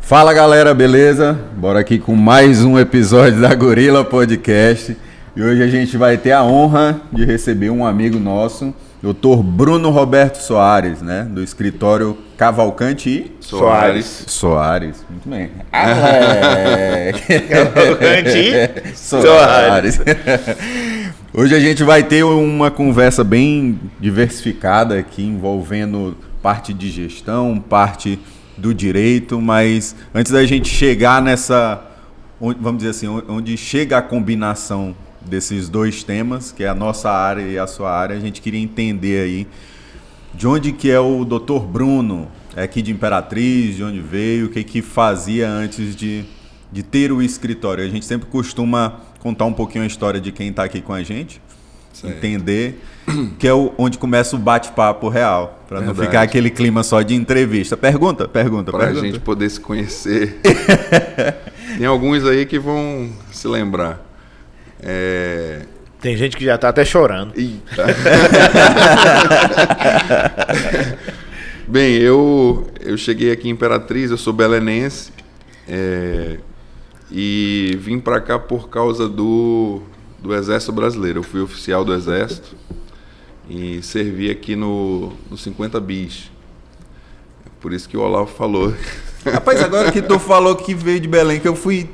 Fala galera, beleza? Bora aqui com mais um episódio da Gorila Podcast. E hoje a gente vai ter a honra de receber um amigo nosso, Dr. Bruno Roberto Soares, né? Do escritório Cavalcante e... Soares, muito bem. Cavalcante e... Soares. Hoje a gente vai ter uma conversa bem diversificada aqui, envolvendo parte de gestão, parte do direito, mas antes da gente chegar nessa, vamos dizer assim, onde chega a combinação desses dois temas, que é a nossa área e a sua área, a gente queria entender aí de onde que é o Dr. Bruno, é aqui de Imperatriz, de onde veio, o que fazia antes de ter o escritório. A gente sempre costuma contar um pouquinho a história de quem está aqui com a gente, entender, que é onde começa o bate-papo real, para não ficar aquele clima só de entrevista. Pergunta. Para a gente poder se conhecer. Tem alguns aí que vão se lembrar. Tem gente que já está até chorando. Eita. Bem, eu cheguei aqui em Imperatriz, eu sou belenense, e vim para cá por causa do Exército Brasileiro. Eu fui oficial do Exército e servi aqui no 50 bis. Por isso que o Olavo falou. Rapaz, agora que tu falou que veio de Belém, que eu fui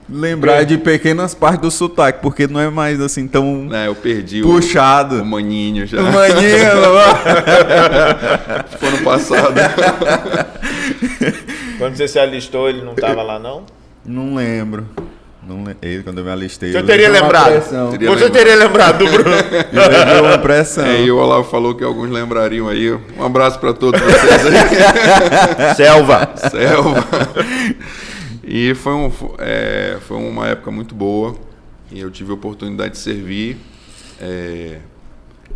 lembrar de pequenas partes do sotaque, porque não é mais assim tão eu perdi puxado. O maninho já. O maninho! Ficou no passado. Quando você se alistou, ele não estava lá, não? Não lembro. Quando eu me alistei... Você teria lembrado. Você teria lembrado do Bruno. Deu uma pressão. E o Olavo falou que alguns lembrariam aí. Um abraço para todos vocês aí. Selva. E foi uma época muito boa. E eu tive a oportunidade de servir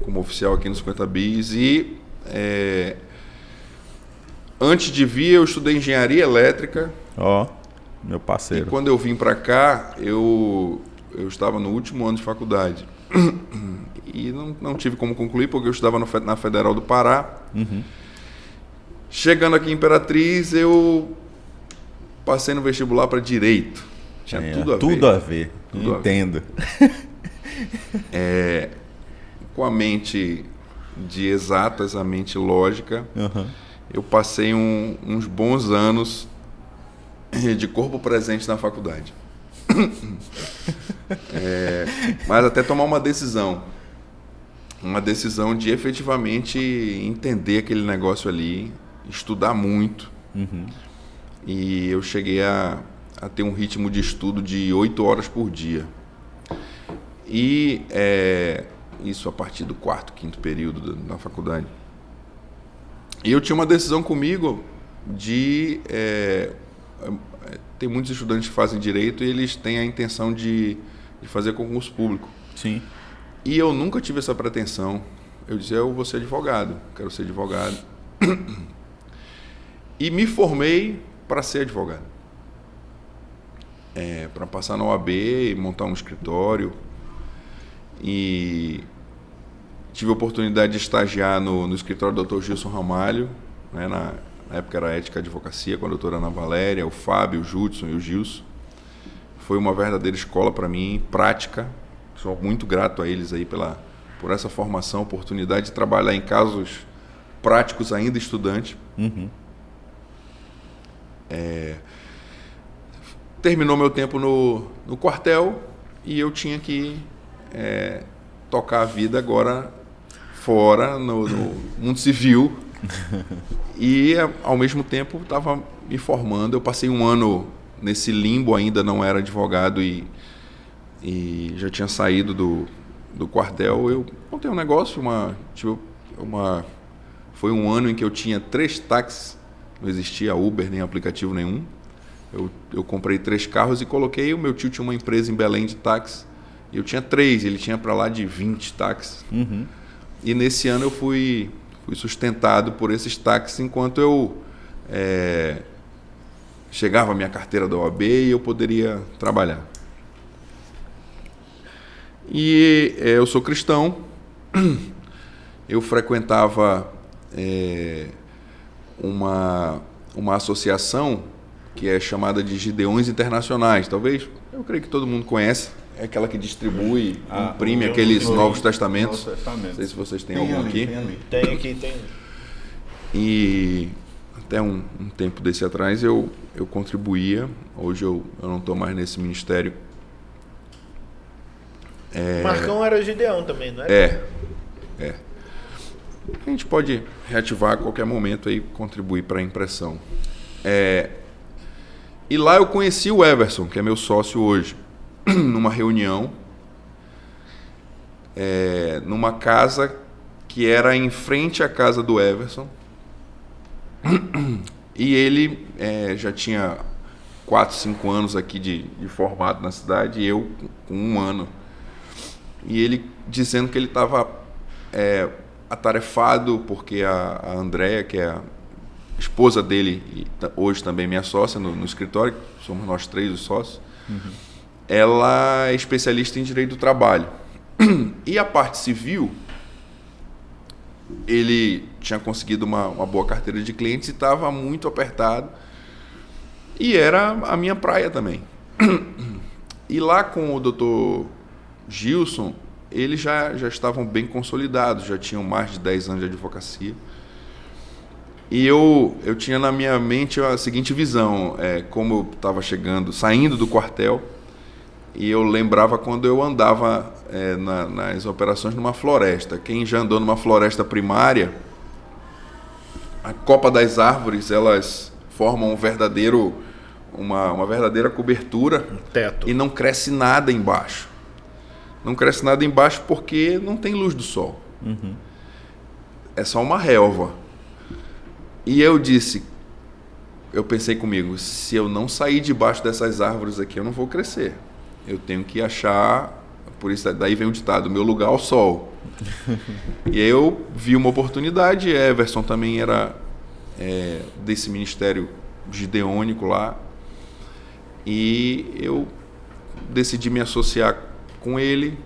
como oficial aqui no 50 bis. E antes de vir, eu estudei engenharia elétrica. Meu parceiro. E quando eu vim para cá, eu estava no último ano de faculdade. E não tive como concluir, porque eu estudava na Federal do Pará. Uhum. Chegando aqui em Imperatriz, eu passei no vestibular para Direito. Tinha tudo a ver. Entendo. Com a mente de exatas, a mente lógica, eu passei uns bons anos de corpo presente na faculdade. Mas até tomar uma decisão de efetivamente entender aquele negócio ali, estudar muito. E eu cheguei a ter um ritmo de estudo de 8 horas por dia. E isso a partir do 4º, 5º período da faculdade. E eu tinha uma decisão comigo de... tem muitos estudantes que fazem direito e eles têm a intenção de fazer concurso público. Sim. E eu nunca tive essa pretensão. Eu dizia, eu vou ser advogado, quero ser advogado. E me formei para ser advogado. Para passar na OAB e montar um escritório. E tive a oportunidade de estagiar no escritório do Dr. Gilson Ramalho, né, na época era Ética e Advocacia, com a doutora Ana Valéria, o Fábio, o Judson e o Gilson. Foi uma verdadeira escola para mim, prática. Sou muito grato a eles aí por essa formação, oportunidade de trabalhar em casos práticos ainda estudante. Terminou meu tempo no quartel e eu tinha que tocar a vida agora fora, no mundo civil. E ao mesmo tempo estava me formando. Eu passei um ano nesse limbo, ainda não era advogado e já tinha saído do quartel. Eu montei um negócio, foi um ano em que eu tinha 3 táxis, não existia Uber nem aplicativo nenhum. Eu comprei 3 carros e coloquei. O meu tio tinha uma empresa em Belém de táxi e eu tinha 3, ele tinha para lá de 20 táxis. E nesse ano eu fui sustentado por esses táxis enquanto eu chegava a minha carteira da OAB e eu poderia trabalhar. E eu sou cristão, eu frequentava uma associação que é chamada de Gideões Internacionais. Talvez, eu creio que todo mundo conhece. É aquela que distribui, imprime aqueles Novos Testamentos. Não sei se vocês têm algum aqui. Tem aqui, tem. E até um tempo desse atrás eu contribuía. Hoje eu não estou mais nesse ministério. Marcão era Gideão também, não é? É. A gente pode reativar a qualquer momento e contribuir para a impressão. E lá eu conheci o Everson, que é meu sócio hoje, numa reunião, numa casa que era em frente à casa do Everson. E ele já tinha 4, 5 anos aqui de formado na cidade, e eu com 1 ano. E ele dizendo que ele estava atarefado porque a Andréia, que é a esposa dele, e hoje também minha sócia no escritório, somos nós 3 os sócios, ela é especialista em direito do trabalho. E a parte civil, ele tinha conseguido uma boa carteira de clientes e estava muito apertado. E era a minha praia também. E lá com o Dr. Gilson, eles já estavam bem consolidados, já tinham mais de 10 anos de advocacia. E eu tinha na minha mente a seguinte visão, como eu estava saindo do quartel, e eu lembrava quando eu andava nas operações numa floresta. Quem já andou numa floresta primária, a copa das árvores, elas formam uma verdadeira cobertura, teto. E não cresce nada embaixo. Não cresce nada embaixo porque não tem luz do sol. É só uma relva. E eu pensei comigo, se eu não sair debaixo dessas árvores aqui, eu não vou crescer. Eu tenho que achar, por isso daí vem o ditado, meu lugar ao sol. E aí eu vi uma oportunidade, Everson também era desse ministério gideônico lá, e eu decidi me associar com ele,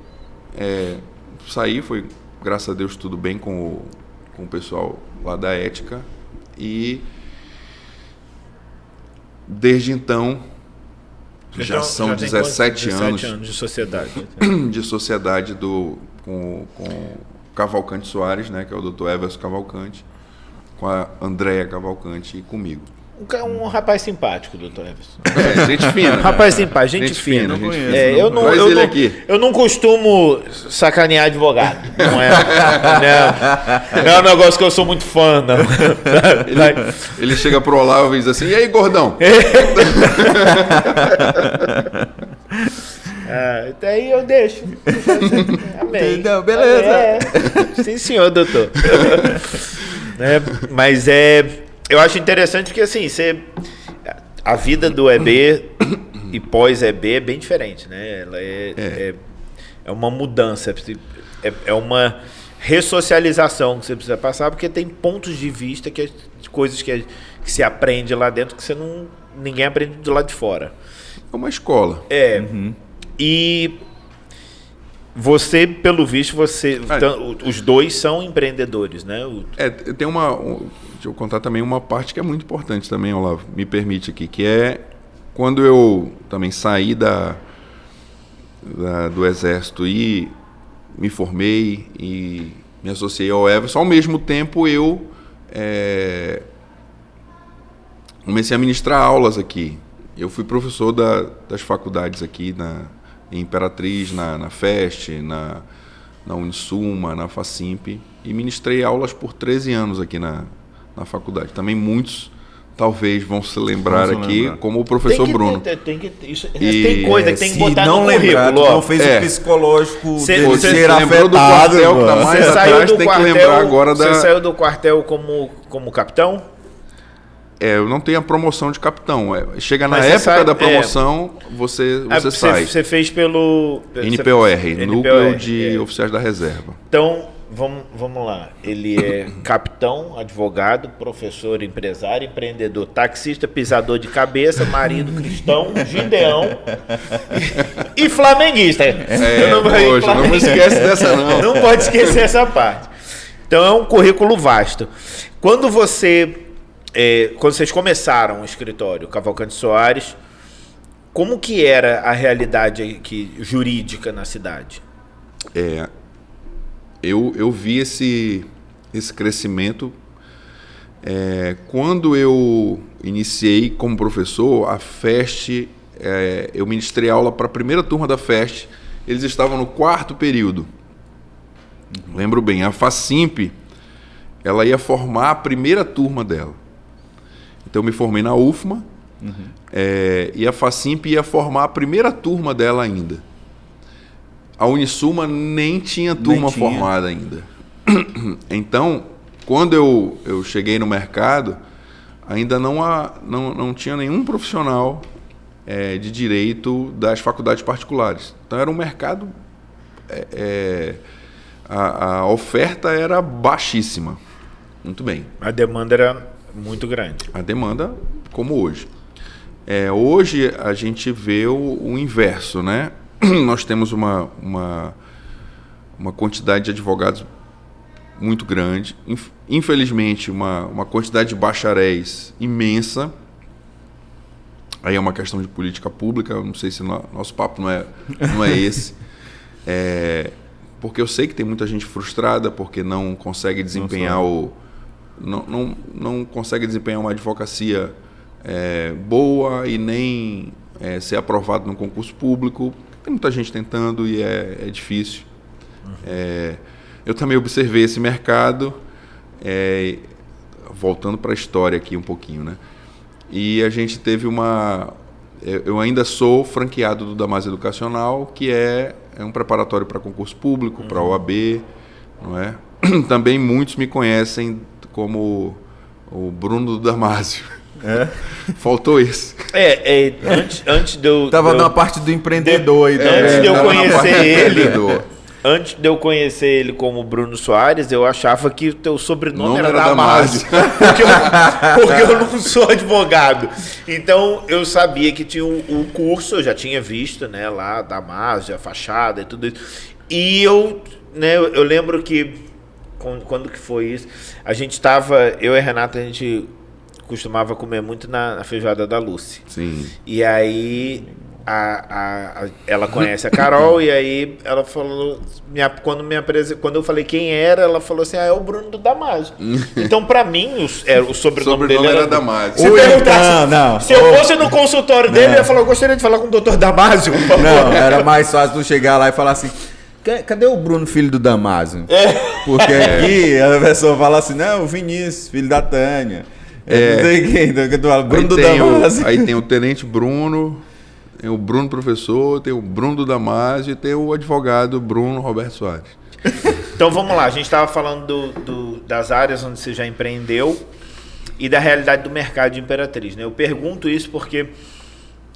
saí, foi, graças a Deus, tudo bem com o pessoal lá da ética, e desde então já são 17 anos de sociedade. De sociedade com Cavalcante Soares, né, que é o Dr. Everson Cavalcante, com a Andréia Cavalcante e comigo. Um rapaz simpático, doutor Everson. Gente fina. Rapaz simpático, gente fina. Eu não costumo sacanear advogado. Não é um negócio que eu sou muito fã, não. Ele chega pro Olavo e diz assim, e aí, gordão? Daí eu deixo. Amém. Entendeu? Beleza. Sim, senhor, doutor. Mas eu acho interessante porque assim, a vida do EB e pós-EB é bem diferente, né? Ela é uma mudança, é uma ressocialização que você precisa passar, porque tem pontos de vista, coisas que se aprende lá dentro que ninguém aprende do lado de fora. É uma escola. E você, pelo visto, os dois são empreendedores, né? Tem deixa eu contar também uma parte que é muito importante também, Olavo, me permite aqui, que é quando eu também saí do Exército e me formei e me associei ao Everson, ao mesmo tempo eu comecei a ministrar aulas aqui. Eu fui professor das faculdades aqui em Imperatriz, na FEST, na Unisuma, na Facimp, e ministrei aulas por 13 anos aqui na faculdade. Também muitos talvez vão se lembrar aqui, como o professor Bruno. Tem coisa que tem que botar no currículo. Não fez o psicológico de ser afetado. Do quartel, que tá mais atrás, tem que lembrar agora da... Você saiu do quartel como capitão? Eu não tenho a promoção de capitão. Chega na época da promoção, você sai. Você fez pelo... NPOR, Núcleo de Oficiais da Reserva. Então, vamos lá. Ele é capitão, advogado, professor, empresário, empreendedor, taxista, pisador de cabeça, marido cristão, gideão e flamenguista. Não me esquece dessa não. Não pode esquecer essa parte. Então, é um currículo vasto. Quando você quando vocês começaram o escritório Cavalcante Soares, como que era a realidade aqui, jurídica na cidade? Eu vi esse crescimento. Quando eu iniciei como professor, a FEST, eu ministrei aula para a primeira turma da FEST, eles estavam no 4º período. Lembro bem, a FACIMP, ela ia formar a primeira turma dela. Então eu me formei na UFMA, e a FACIMP ia formar a primeira turma dela ainda. A Unisuma nem tinha turma formada ainda. Então, quando eu cheguei no mercado, ainda não tinha nenhum profissional de direito das faculdades particulares. Então era um mercado... A oferta era baixíssima. Muito bem. A demanda era muito grande. A demanda, como hoje. Hoje a gente vê o inverso, né? Nós temos uma quantidade de advogados muito grande. Infelizmente, uma quantidade de bacharéis imensa. Aí é uma questão de política pública. Eu não sei se nosso papo não é esse. Porque eu sei que tem muita gente frustrada porque não consegue desempenhar não consegue desempenhar uma advocacia boa e nem ser aprovado no concurso público. Tem muita gente tentando e é difícil. Eu também observei esse mercado, voltando para a história aqui um pouquinho, né? E a gente teve eu ainda sou franqueado do Damásio Educacional, que é um preparatório para concurso público, para a OAB, não é? Também muitos me conhecem como o Bruno do Damásio. Faltou isso. Antes de eu... Tava na parte do empreendedor aí também. Antes de eu conhecer ele... Antes de eu conhecer ele como Bruno Soares, eu achava que o teu sobrenome era Damásio. Porque eu não sou advogado. Então, eu sabia que tinha um curso, eu já tinha visto, né, lá, Damásio, a fachada e tudo isso. E eu lembro que, quando que foi isso? A gente estava, eu e a Renata, a gente costumava comer muito na feijoada da Lucy. Sim. E aí... ela conhece a Carol e aí ela falou, quando eu falei quem era, ela falou assim, é o Bruno do Damásio. Então pra mim o sobrenome dele era Damásio. Se eu fosse no consultório dele, eu ia falar, eu gostaria de falar com o Dr. Damásio. Não, era mais fácil tu chegar lá e falar assim, cadê o Bruno, filho do Damásio? Porque aqui a pessoa fala assim, não, o Vinícius, filho da Tânia. Bruno do Damásio. Aí tem o Tenente Bruno. Tem o Bruno professor, tem o Bruno do Damásio e tem o advogado Bruno Roberto Soares. Então vamos lá, a gente estava falando das áreas onde você já empreendeu e da realidade do mercado de Imperatriz, né? Eu pergunto isso porque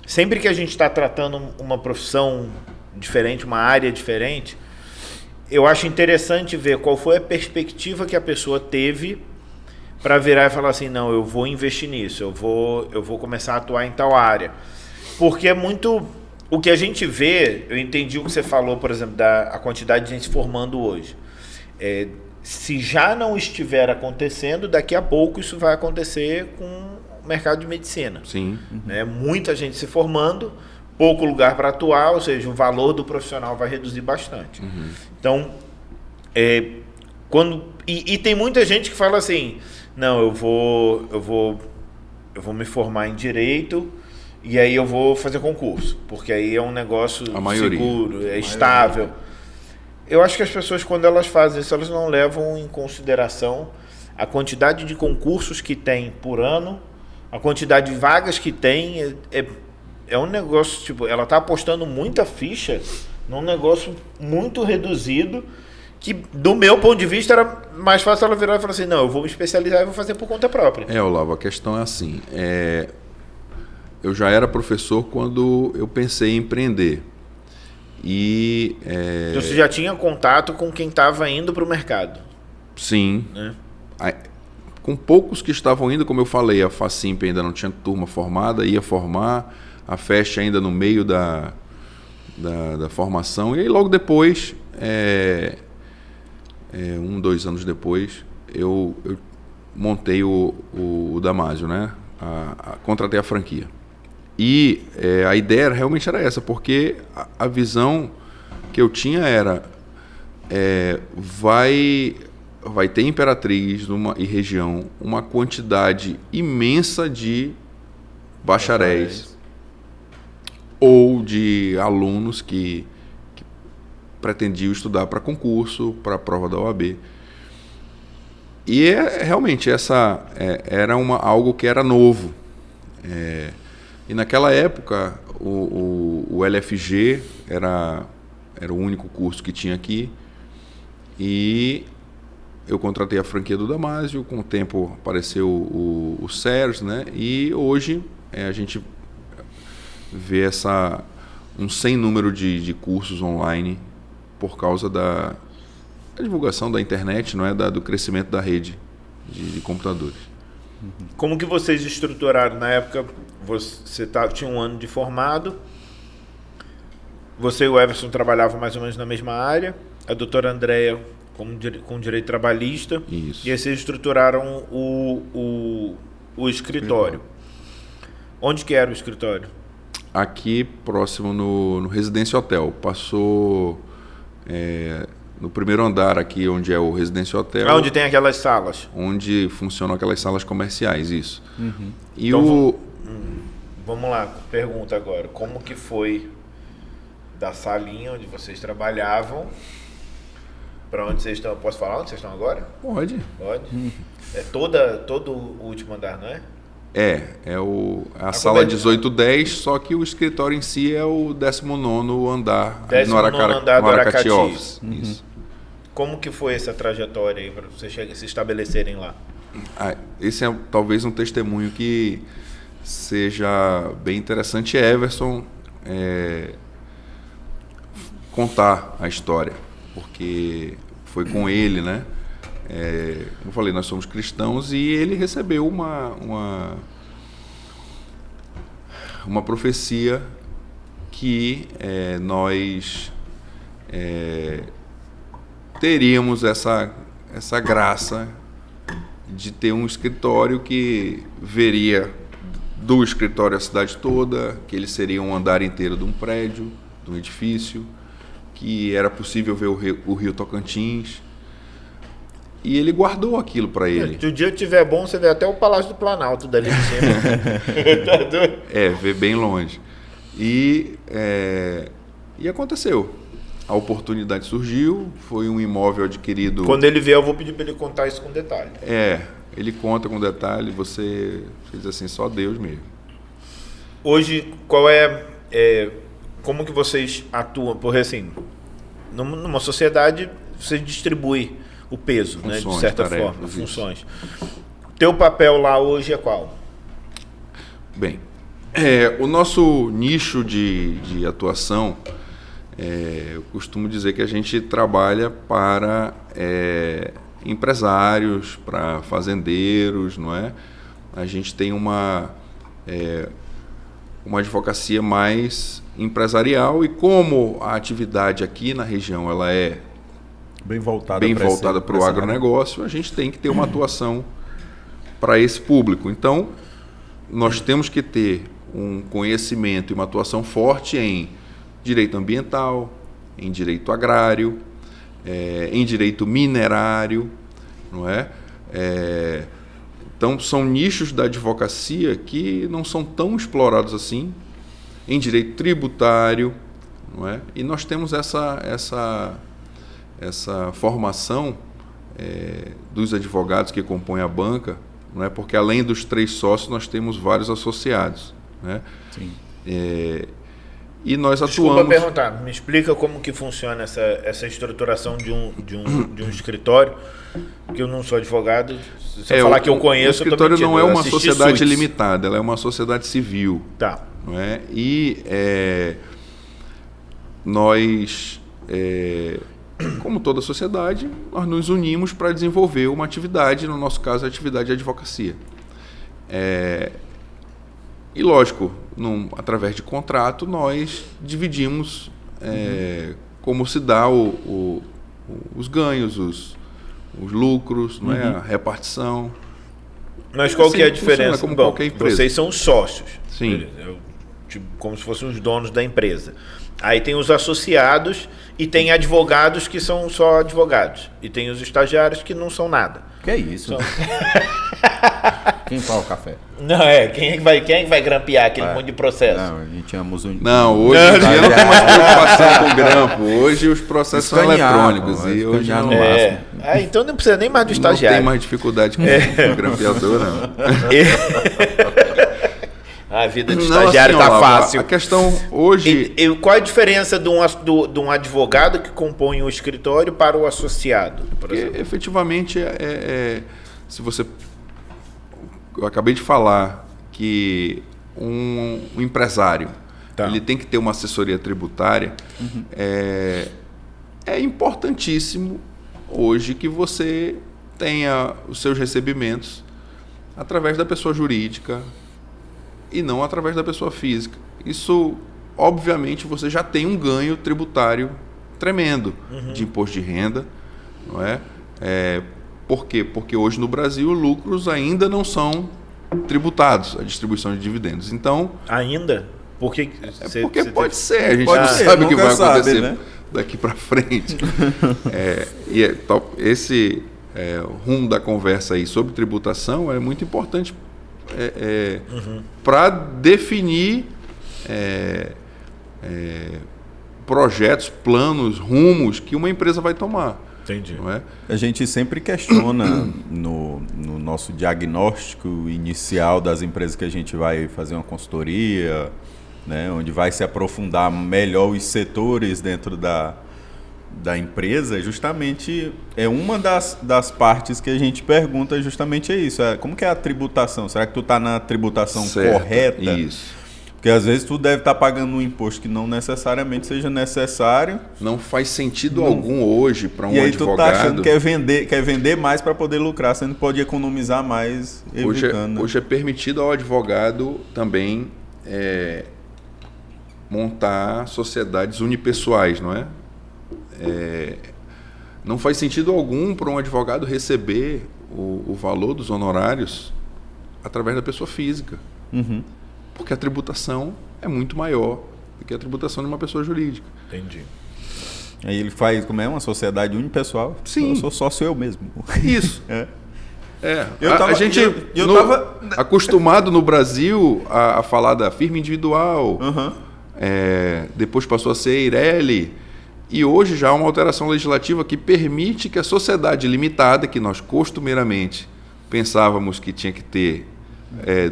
sempre que a gente está tratando uma profissão diferente, uma área diferente, eu acho interessante ver qual foi a perspectiva que a pessoa teve para virar e falar assim, não, eu vou investir nisso, eu vou começar a atuar em tal área. Porque é muito... O que a gente vê, eu entendi o que você falou, por exemplo, da quantidade de gente se formando hoje. Se já não estiver acontecendo, daqui a pouco isso vai acontecer com o mercado de medicina. Sim. Muita gente se formando, pouco lugar para atuar, ou seja, o valor do profissional vai reduzir bastante. Então, e tem muita gente que fala assim, não, eu vou me formar em Direito... E aí eu vou fazer concurso, porque aí é um negócio seguro, estável. Eu acho que as pessoas, quando elas fazem isso, elas não levam em consideração a quantidade de concursos que tem por ano, a quantidade de vagas que tem. É um negócio, tipo, ela está apostando muita ficha num negócio muito reduzido, que do meu ponto de vista era mais fácil ela virar e falar assim, não, eu vou me especializar e vou fazer por conta própria. Olavo, a questão é assim, eu já era professor quando eu pensei em empreender. Então você já tinha contato com quem estava indo para o mercado? Sim. Com poucos que estavam indo, como eu falei, a FACIMP ainda não tinha turma formada, ia formar, a FEST ainda no meio da formação. E aí logo depois, 2 anos depois, eu montei o Damásio, né? Contratei a franquia. E a ideia realmente era essa, porque a visão que eu tinha era vai ter em Imperatriz e região uma quantidade imensa de bacharéis ou de alunos que pretendiam estudar para concurso, para a prova da OAB. E realmente era algo que era novo. E naquela época o LFG era o único curso que tinha aqui. E eu contratei a franquia do Damásio, com o tempo apareceu o SERS, né? E hoje a gente vê um sem número de cursos online por causa da divulgação da internet, não é? Do crescimento da rede de computadores. Como que vocês estruturaram na época? Você tinha um ano de formado, você e o Everson trabalhavam mais ou menos na mesma área, a doutora Andréia com direito trabalhista. Isso. E aí vocês estruturaram o escritório. Onde que era o escritório? Aqui, próximo no Residência Hotel. Passou no primeiro andar aqui, onde é o Residência Hotel. Onde tem aquelas salas. Onde funcionam aquelas salas comerciais, isso. Uhum. E então, vamos lá, pergunta agora. Como que foi da salinha onde vocês trabalhavam para onde vocês estão? Posso falar onde vocês estão agora? Pode. Pode? É todo o último andar, não é? É a sala 1810, só que o escritório em si é o 19º andar, no Aracati Office. Uhum. Isso. Como que foi essa trajetória aí para vocês se estabelecerem lá? Esse é talvez um testemunho que seja bem interessante, Everson, contar a história, porque foi com ele, né? Como eu falei, nós somos cristãos e ele recebeu uma profecia que nós teríamos essa graça de ter um escritório que veria do escritório a cidade toda, que ele seria um andar inteiro de um prédio, de um edifício, que era possível ver o Rio Tocantins. E ele guardou aquilo para ele. Se o dia estiver bom, você vê até o Palácio do Planalto dali de cima. Tá doido? Vê bem longe. E aconteceu. A oportunidade surgiu, foi um imóvel adquirido... Quando ele vier, eu vou pedir para ele contar isso com detalhe. Ele conta com detalhe, você fez assim, só Deus mesmo. Hoje, como que vocês atuam? Porque assim, numa sociedade, você distribui o peso, funções, né, de certa forma, funções. Teu papel lá hoje é qual? Bem, o nosso nicho de atuação, eu costumo dizer que a gente trabalha para empresários, para fazendeiros, não é? A gente tem uma advocacia mais empresarial e como a atividade aqui na região ela é bem voltada para o agronegócio, a gente tem que ter uma atuação para esse público. Então, nós temos que ter um conhecimento e uma atuação forte em direito ambiental, em direito agrário, em direito minerário, não é? Então, são nichos da advocacia que não são tão explorados assim, em direito tributário, não é? E nós temos essa formação dos advogados que compõem a banca, não é? Porque além dos 3 sócios, nós temos vários associados, né? Sim. E nós atuamos... Desculpa perguntar, me explica como que funciona essa estruturação de um escritório, que eu não sou advogado, se eu falar que eu conheço... O escritório não é uma sociedade limitada, ela é uma sociedade civil. Tá. Não é? E nós, como toda sociedade, nós nos unimos para desenvolver uma atividade, no nosso caso a atividade de advocacia. E lógico, através de contrato, nós dividimos como se dá os ganhos, os lucros, não é? A repartição. Mas qual assim que é a funciona, diferença? como Bom, qualquer empresa. vocês são sócios. Sim. Tipo, como se fossem os donos da empresa. Aí tem os associados e tem advogados que são só advogados. E tem os estagiários que não são nada. Que é isso? Quem fala o café? Não, quem é que vai grampear aquele monte de processo? Não, a gente ama os Não, hoje em dia não tem mais preocupação com grampo. Hoje os processos são eletrônicos. Pô, e hoje não, Então não precisa nem mais do não estagiário. tem mais dificuldade com o grampeador, não. A vida do Não, estagiário assim, tá Olavo, fácil. A questão hoje... Qual a diferença de um advogado que compõe o escritório para o associado? Por Porque exemplo? efetivamente, se você... Eu acabei de falar que um empresário ele tem que ter uma assessoria tributária. É importantíssimo hoje que você tenha os seus recebimentos através da pessoa jurídica e não através da pessoa física. Isso, obviamente, você já tem um ganho tributário tremendo de imposto de renda, não é? Por quê? Porque hoje no Brasil lucros ainda não são tributados, a distribuição de dividendos. Então, Ainda? Porque pode ser, a gente Pode não ser, sabe o que nunca vai sabe, acontecer né? daqui para frente. Esse rumo da conversa aí sobre tributação é muito importante para definir projetos, planos, rumos que uma empresa vai tomar. Entendi. Não é? A gente sempre questiona no nosso diagnóstico inicial das empresas que a gente vai fazer uma consultoria, né, onde vai se aprofundar melhor os setores dentro da empresa, justamente uma das partes que a gente pergunta justamente é isso. Como que é a tributação? Será que tu está na tributação correta? Isso. Porque às vezes tu deve estar pagando um imposto que não necessariamente seja necessário. Não faz sentido algum hoje para um e aí advogado. tu tá achando que quer vender mais para poder lucrar, sendo que pode economizar mais evitando. Hoje é permitido ao advogado também montar sociedades unipessoais, não é? Não faz sentido algum para um advogado receber o valor dos honorários através da pessoa física. Porque a tributação é muito maior do que a tributação de uma pessoa jurídica. Entendi. Aí ele faz, como é, uma sociedade unipessoal? Sim. Eu sou sócio eu mesmo. Isso. A gente tava acostumado no Brasil a falar da firma individual, depois passou a ser Eireli, e hoje já há uma alteração legislativa que permite que a sociedade limitada, que nós costumeiramente pensávamos que tinha que ter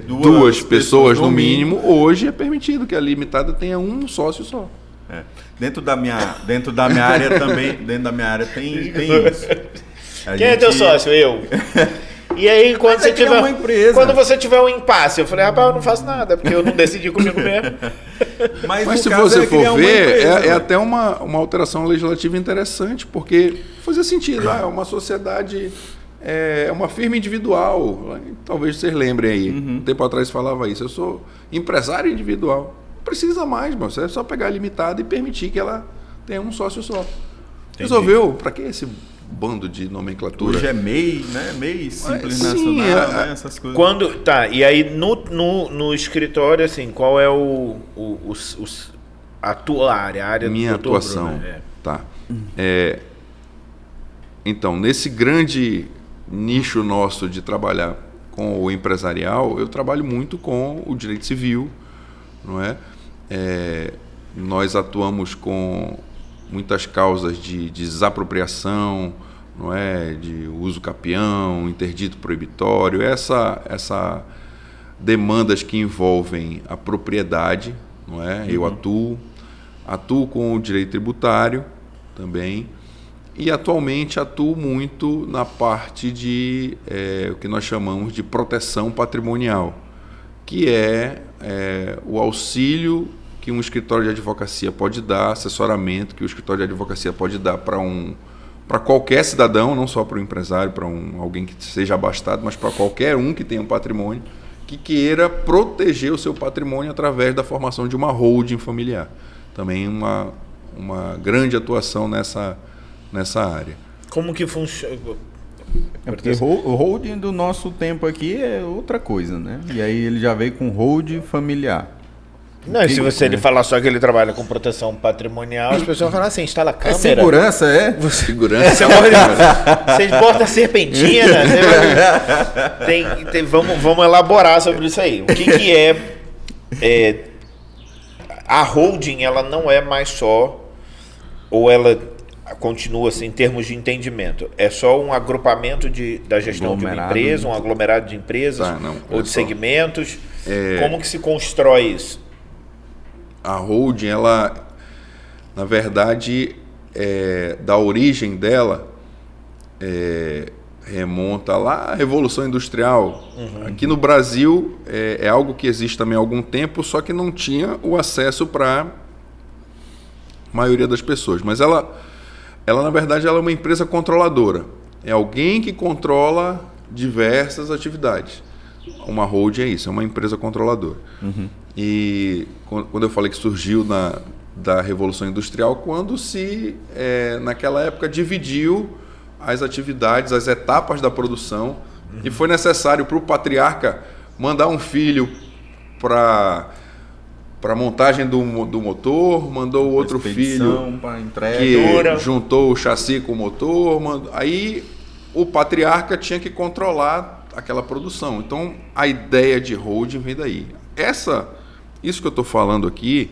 duas pessoas no mínimo, hoje é permitido que a limitada tenha um sócio só. Dentro da minha área também, tem isso. Quem é teu sócio? Eu. E aí, quando você tiver uma empresa. Quando você tiver um impasse, eu falei, rapaz, eu não faço nada, porque eu não decidi comigo mesmo. Mas se você for ver, até uma alteração legislativa interessante, porque fazia sentido. É uma sociedade, uma firma individual. Talvez vocês lembrem aí. Um tempo atrás falava isso. Eu sou empresário individual. Não precisa mais, mas é só pegar a limitada e permitir que ela tenha um sócio só. Resolveu? Para que esse bando de nomenclatura? Hoje é MEI, né? MEI Simples sim, Nacional, né? Essas coisas. E aí no escritório, assim, qual é a tua área? A área Minha do Dr. atuação. Bruno, Tá. Então, nesse grande nicho nosso de trabalhar com o empresarial, eu trabalho muito com o direito civil, não é? Nós atuamos com muitas causas de desapropriação, não é? De uso capião, interdito proibitório, essa demandas que envolvem a propriedade, não é? Eu atuo com o direito tributário também, e atualmente atuo muito na parte de o que nós chamamos de proteção patrimonial, que é o auxílio que um escritório de advocacia pode dar, assessoramento que o escritório de advocacia pode dar para qualquer cidadão, não só para o empresário, para alguém que seja abastado, mas para qualquer um que tenha um patrimônio, que queira proteger o seu patrimônio através da formação de uma holding familiar. Também uma grande atuação nessa área. Como que funciona? É porque o holding do nosso tempo aqui é outra coisa, né? E aí ele já veio com holding familiar. Não, e se você ele falar só que ele trabalha com proteção patrimonial, as pessoas vão falar assim, instala câmera. É segurança, é? Segurança. Vocês botam serpentina. Vamos elaborar sobre isso aí. O que é... A holding, ela não é mais só... Ou ela continua assim, em termos de entendimento. É só um agrupamento da gestão de uma empresa, um aglomerado de empresas ou de segmentos. Como que se constrói isso? A holding, ela, na verdade, da origem dela, remonta lá à Revolução Industrial. Aqui no Brasil, é algo que existe também há algum tempo, só que não tinha o acesso para a maioria das pessoas. Mas ela, na verdade, ela é uma empresa controladora. É alguém que controla diversas atividades. Uma holding é isso, é uma empresa controladora. E quando eu falei que surgiu da Revolução Industrial, quando se, naquela época, dividiu as atividades, as etapas da produção, e foi necessário para o patriarca mandar um filho para montagem do motor, mandou o outro filho que juntou o chassi com o motor, aí o patriarca tinha que controlar aquela produção. Então a ideia de holding vem daí. Isso que eu estou falando aqui,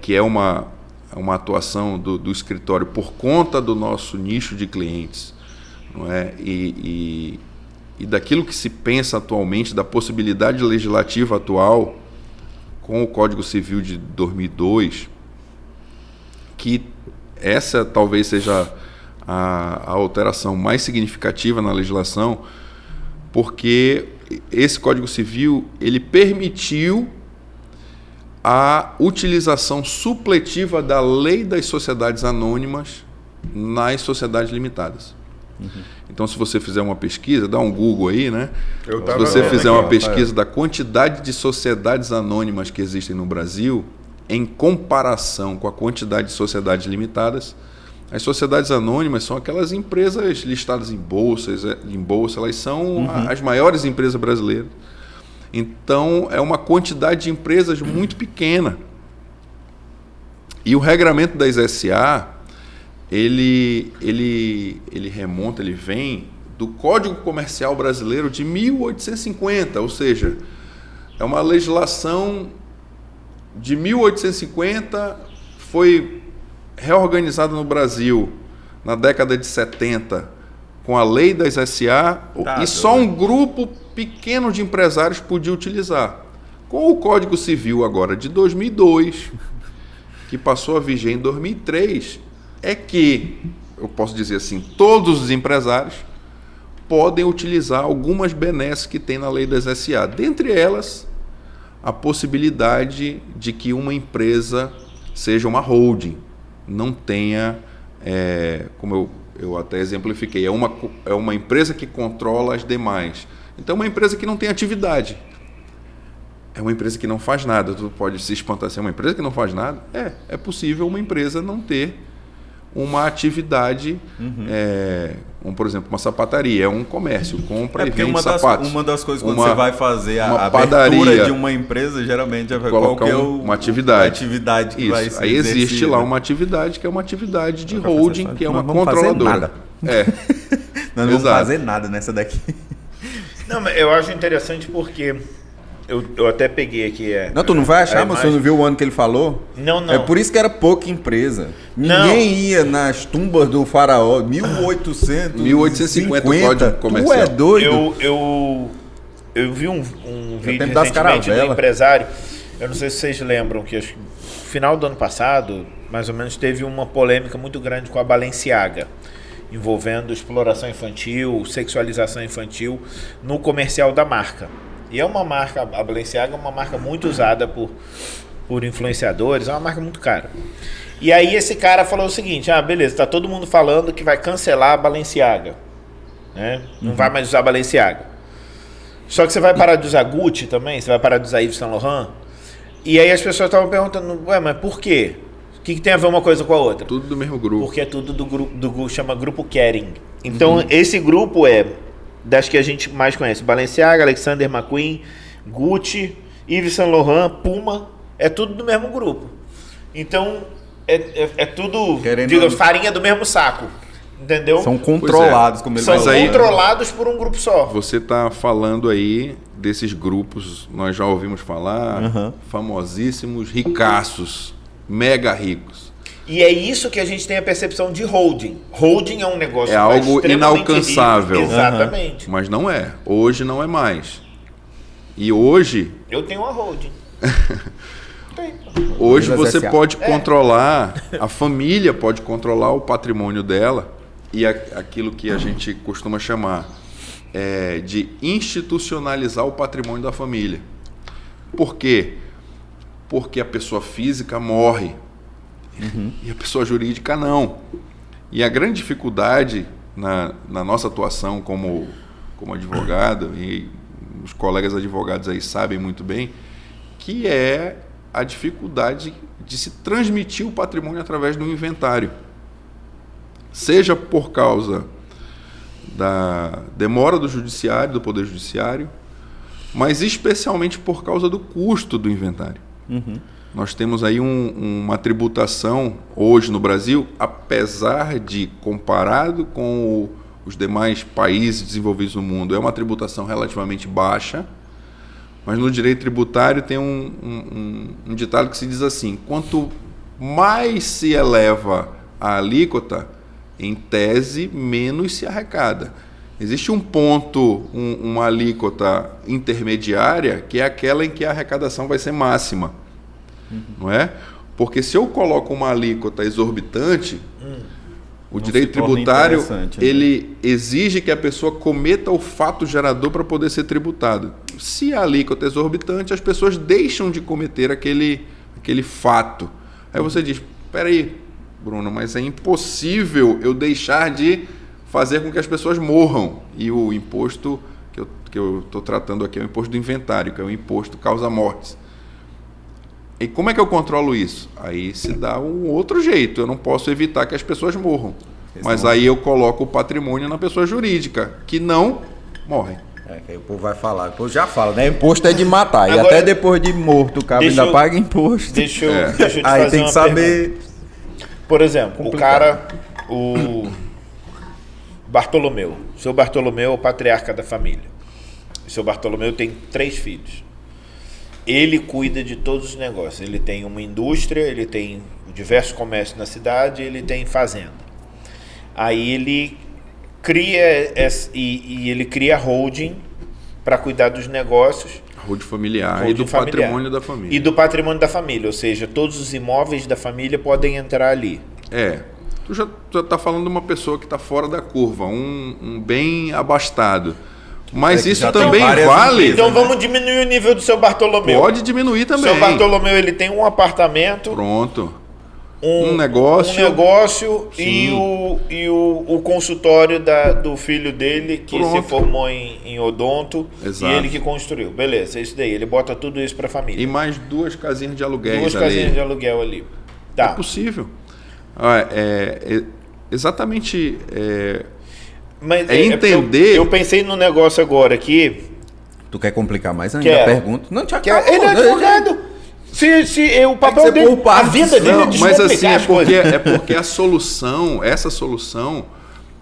que é uma atuação do escritório por conta do nosso nicho de clientes, não é? E daquilo que se pensa atualmente, da possibilidade legislativa atual, com o Código Civil de 2002, que essa talvez seja a alteração mais significativa na legislação, porque esse Código Civil ele permitiu a utilização supletiva da lei das sociedades anônimas nas sociedades limitadas. Então, se você fizer uma pesquisa, dá um Google aí, né? Se você fizer uma pesquisa da quantidade de sociedades anônimas que existem no Brasil, em comparação com a quantidade de sociedades limitadas, as sociedades anônimas são aquelas empresas listadas em bolsa, elas são as maiores empresas brasileiras. Então, é uma quantidade de empresas muito pequena. E o regramento das SA, ele vem do Código Comercial Brasileiro de 1850, ou seja, é uma legislação de 1850, foi reorganizada no Brasil na década de 70 com a lei das SA, e só um grupo pequeno de empresários podia utilizar. Com o Código Civil agora de 2002, que passou a viger em 2003, é que, eu posso dizer assim, todos os empresários podem utilizar algumas benesses que tem na lei das SA. Dentre elas, a possibilidade de que uma empresa seja uma holding, não tenha, como eu até exemplifiquei, é uma empresa que controla as demais. Então, é uma empresa que não tem atividade. É uma empresa que não faz nada. Tu pode se espantar assim, é uma empresa que não faz nada? É possível uma empresa não ter uma atividade, como por exemplo, uma sapataria, é um comércio, compra e vende sapatos. Uma das coisas quando você vai fazer a padaria, abertura de uma empresa, geralmente é colocar uma atividade. Que isso. Vai ser aí existe lá uma atividade que é uma atividade de holding, que é uma controladora. Nós não vamos fazer nada nessa daqui. Não, mas eu acho interessante porque eu até peguei aqui. Não, tu não vai achar, mas você não viu o ano que ele falou? Não. É por isso que era pouca emprisa. Ninguém ia nas tumbas do faraó. 1850 o Código Comercial. Tu é doido? Eu vi um vídeo recentemente do empresário. Eu não sei se vocês lembram que no final do ano passado, mais ou menos, teve uma polêmica muito grande com a Balenciaga, envolvendo exploração infantil, sexualização infantil no comercial da marca. E é uma marca, a Balenciaga é uma marca muito usada por influenciadores, é uma marca muito cara. E aí esse cara falou o seguinte, beleza, tá todo mundo falando que vai cancelar a Balenciaga, né? Não vai mais usar a Balenciaga. Só que você vai parar de usar Gucci também? Você vai parar de usar Yves Saint Laurent? E aí as pessoas estavam perguntando, mas por quê? O que tem a ver uma coisa com a outra? Tudo do mesmo grupo. Porque é tudo do grupo, chama Grupo Kering. Então, esse grupo é das que a gente mais conhece. Balenciaga, Alexander McQueen, Gucci, Yves Saint Laurent, Puma. É tudo do mesmo grupo. Então, é tudo, digamos, farinha do mesmo saco. Entendeu? São controlados, como ele São falou. controlados por um grupo só. Você está falando aí desses grupos, nós já ouvimos falar, famosíssimos, ricaços, mega ricos. E é isso que a gente tem a percepção de holding. Holding é um negócio É algo inalcançável. Rico. Exatamente. Mas não é. Hoje não é mais. E hoje... Eu tenho uma holding. Hoje você pode controlar, a família pode controlar o patrimônio dela e aquilo que a gente costuma chamar de institucionalizar o patrimônio da família. Por quê? Porque a pessoa física morre e a pessoa jurídica não. E a grande dificuldade na nossa atuação como advogado, e os colegas advogados aí sabem muito bem, que é a dificuldade de se transmitir o patrimônio através do inventário. Seja por causa da demora do judiciário, do Poder Judiciário, mas especialmente por causa do custo do inventário. Nós temos aí uma tributação hoje no Brasil, apesar de, comparado com os demais países desenvolvidos no mundo, é uma tributação relativamente baixa, mas no direito tributário tem um ditado que se diz assim: quanto mais se eleva a alíquota, em tese, menos se arrecada. Existe um ponto, uma alíquota intermediária, que é aquela em que a arrecadação vai ser máxima. Não é? Porque se eu coloco uma alíquota exorbitante, o direito tributário ele exige que a pessoa cometa o fato gerador para poder ser tributado. Se a alíquota é exorbitante, as pessoas deixam de cometer aquele fato. Aí você diz: espera aí, Bruno, mas é impossível eu deixar de fazer com que as pessoas morram. E o imposto que eu estou tratando aqui é o imposto do inventário, que é o imposto causa-mortes. E como é que eu controlo isso? Aí se dá um outro jeito. Eu não posso evitar que as pessoas morram. Mas aí eu coloco o patrimônio na pessoa jurídica, que não morre. Que aí o povo vai falar. O povo já fala, né? Imposto é de matar. Agora, e até depois de morto, o cara ainda paga imposto. Deixa eu te aí fazer tem que saber. Pergunta. Por exemplo, o Bartolomeu. O seu Bartolomeu é o patriarca da família. O seu Bartolomeu tem 3 filhos. Ele cuida de todos os negócios. Ele tem uma indústria, ele tem diversos comércios na cidade, ele tem fazenda. Aí ele cria ele cria holding para cuidar dos negócios. Holding familiar e do patrimônio da família. E do patrimônio da família, ou seja, todos os imóveis da família podem entrar ali. Tu já está falando de uma pessoa que está fora da curva, um bem abastado. Mas isso também vale... Então vamos diminuir o nível do seu Bartolomeu. Pode diminuir também. O seu Bartolomeu, ele tem um apartamento... Pronto. Um negócio... Um negócio e o consultório do filho dele, que se formou em odonto. Exato. E ele que construiu. Beleza, é isso daí. Ele bota tudo isso para a família. E mais 2 casinhas de aluguel. 2 casinhas de aluguel ali. Tá. É possível. Exatamente... Mas entender... Eu pensei no negócio agora aqui... Tu quer complicar mais ainda a pergunta? Não, te acabou. Ele é advogado. Se o papel dele, a vida dele é mas assim, é porque a solução, essa solução,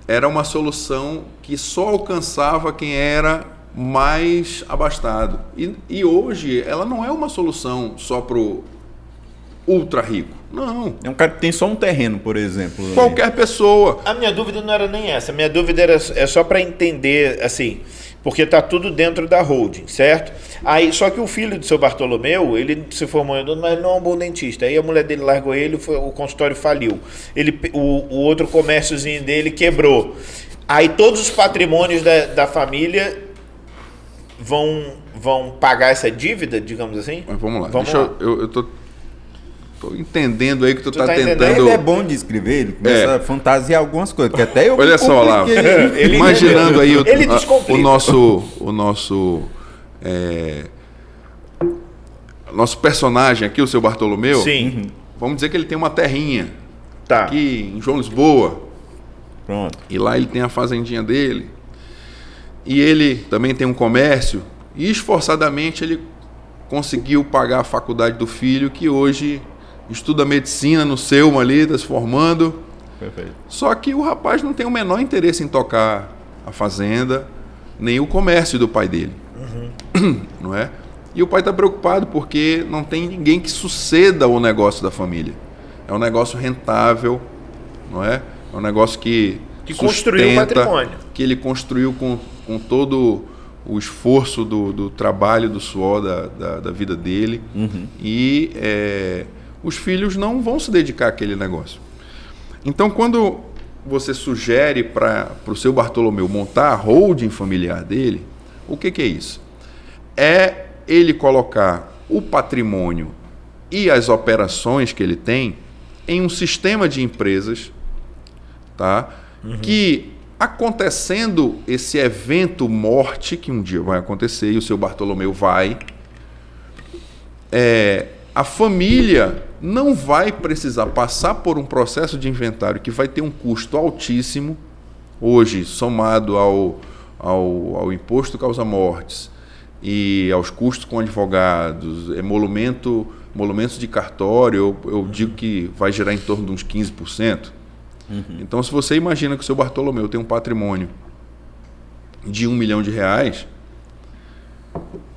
era uma solução que só alcançava quem era mais abastado. E hoje ela não é uma solução só para o ultra rico. Não. É um cara que tem só um terreno, por exemplo. Qualquer pessoa. A minha dúvida não era nem essa. A minha dúvida é só para entender, assim, porque tá tudo dentro da holding, certo? Aí, só que o filho do seu Bartolomeu, ele se formou em odonto, mas não é um bom dentista. Aí a mulher dele largou ele, o consultório faliu. O outro comérciozinho dele quebrou. Aí todos os patrimônios da família vão pagar essa dívida, digamos assim? Mas vamos lá. Eu tô entendendo aí que tu tá tentando... Ele é bom de escrever, ele começa a fantasiar algumas coisas, porque até eu... Olha só lá, imaginando aí o nosso personagem aqui, o seu Bartolomeu. Sim. Vamos dizer que ele tem uma terrinha tá aqui em João Lisboa. Pronto. E lá ele tem a fazendinha dele. E ele também tem um comércio. E esforçadamente ele conseguiu pagar a faculdade do filho, que hoje estuda medicina no Selma ali, está se formando. Perfeito. Só que o rapaz não tem o menor interesse em tocar a fazenda, nem o comércio do pai dele. Não é? E o pai está preocupado porque não tem ninguém que suceda o negócio da família. É um negócio rentável, não é? É um negócio que construiu o patrimônio. Que ele construiu com todo o esforço do trabalho, do suor da vida dele. E os filhos não vão se dedicar àquele negócio. Então, quando você sugere para o seu Bartolomeu montar a holding familiar dele, o que é isso? É ele colocar o patrimônio e as operações que ele tem em um sistema de empresas, tá? Que, acontecendo esse evento morte, que um dia vai acontecer e o seu Bartolomeu vai, a família não vai precisar passar por um processo de inventário que vai ter um custo altíssimo, hoje somado ao imposto causa-mortes e aos custos com advogados, emolumentos de cartório, eu digo que vai gerar em torno de uns 15%. Então, se você imagina que o seu Bartolomeu tem um patrimônio de R$1 milhão,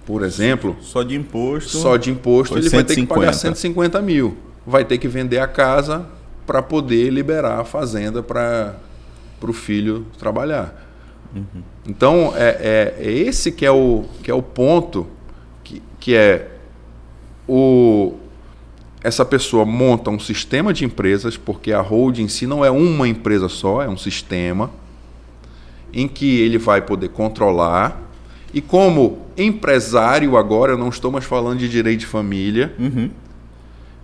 por exemplo, só de imposto ele vai ter que pagar 150 mil. Vai ter que vender a casa para poder liberar a fazenda para o filho trabalhar. Então, esse que é o ponto que essa pessoa monta um sistema de empresas, porque a holding em si não é uma empresa só, é um sistema em que ele vai poder controlar. E como empresário agora, eu não estou mais falando de direito de família,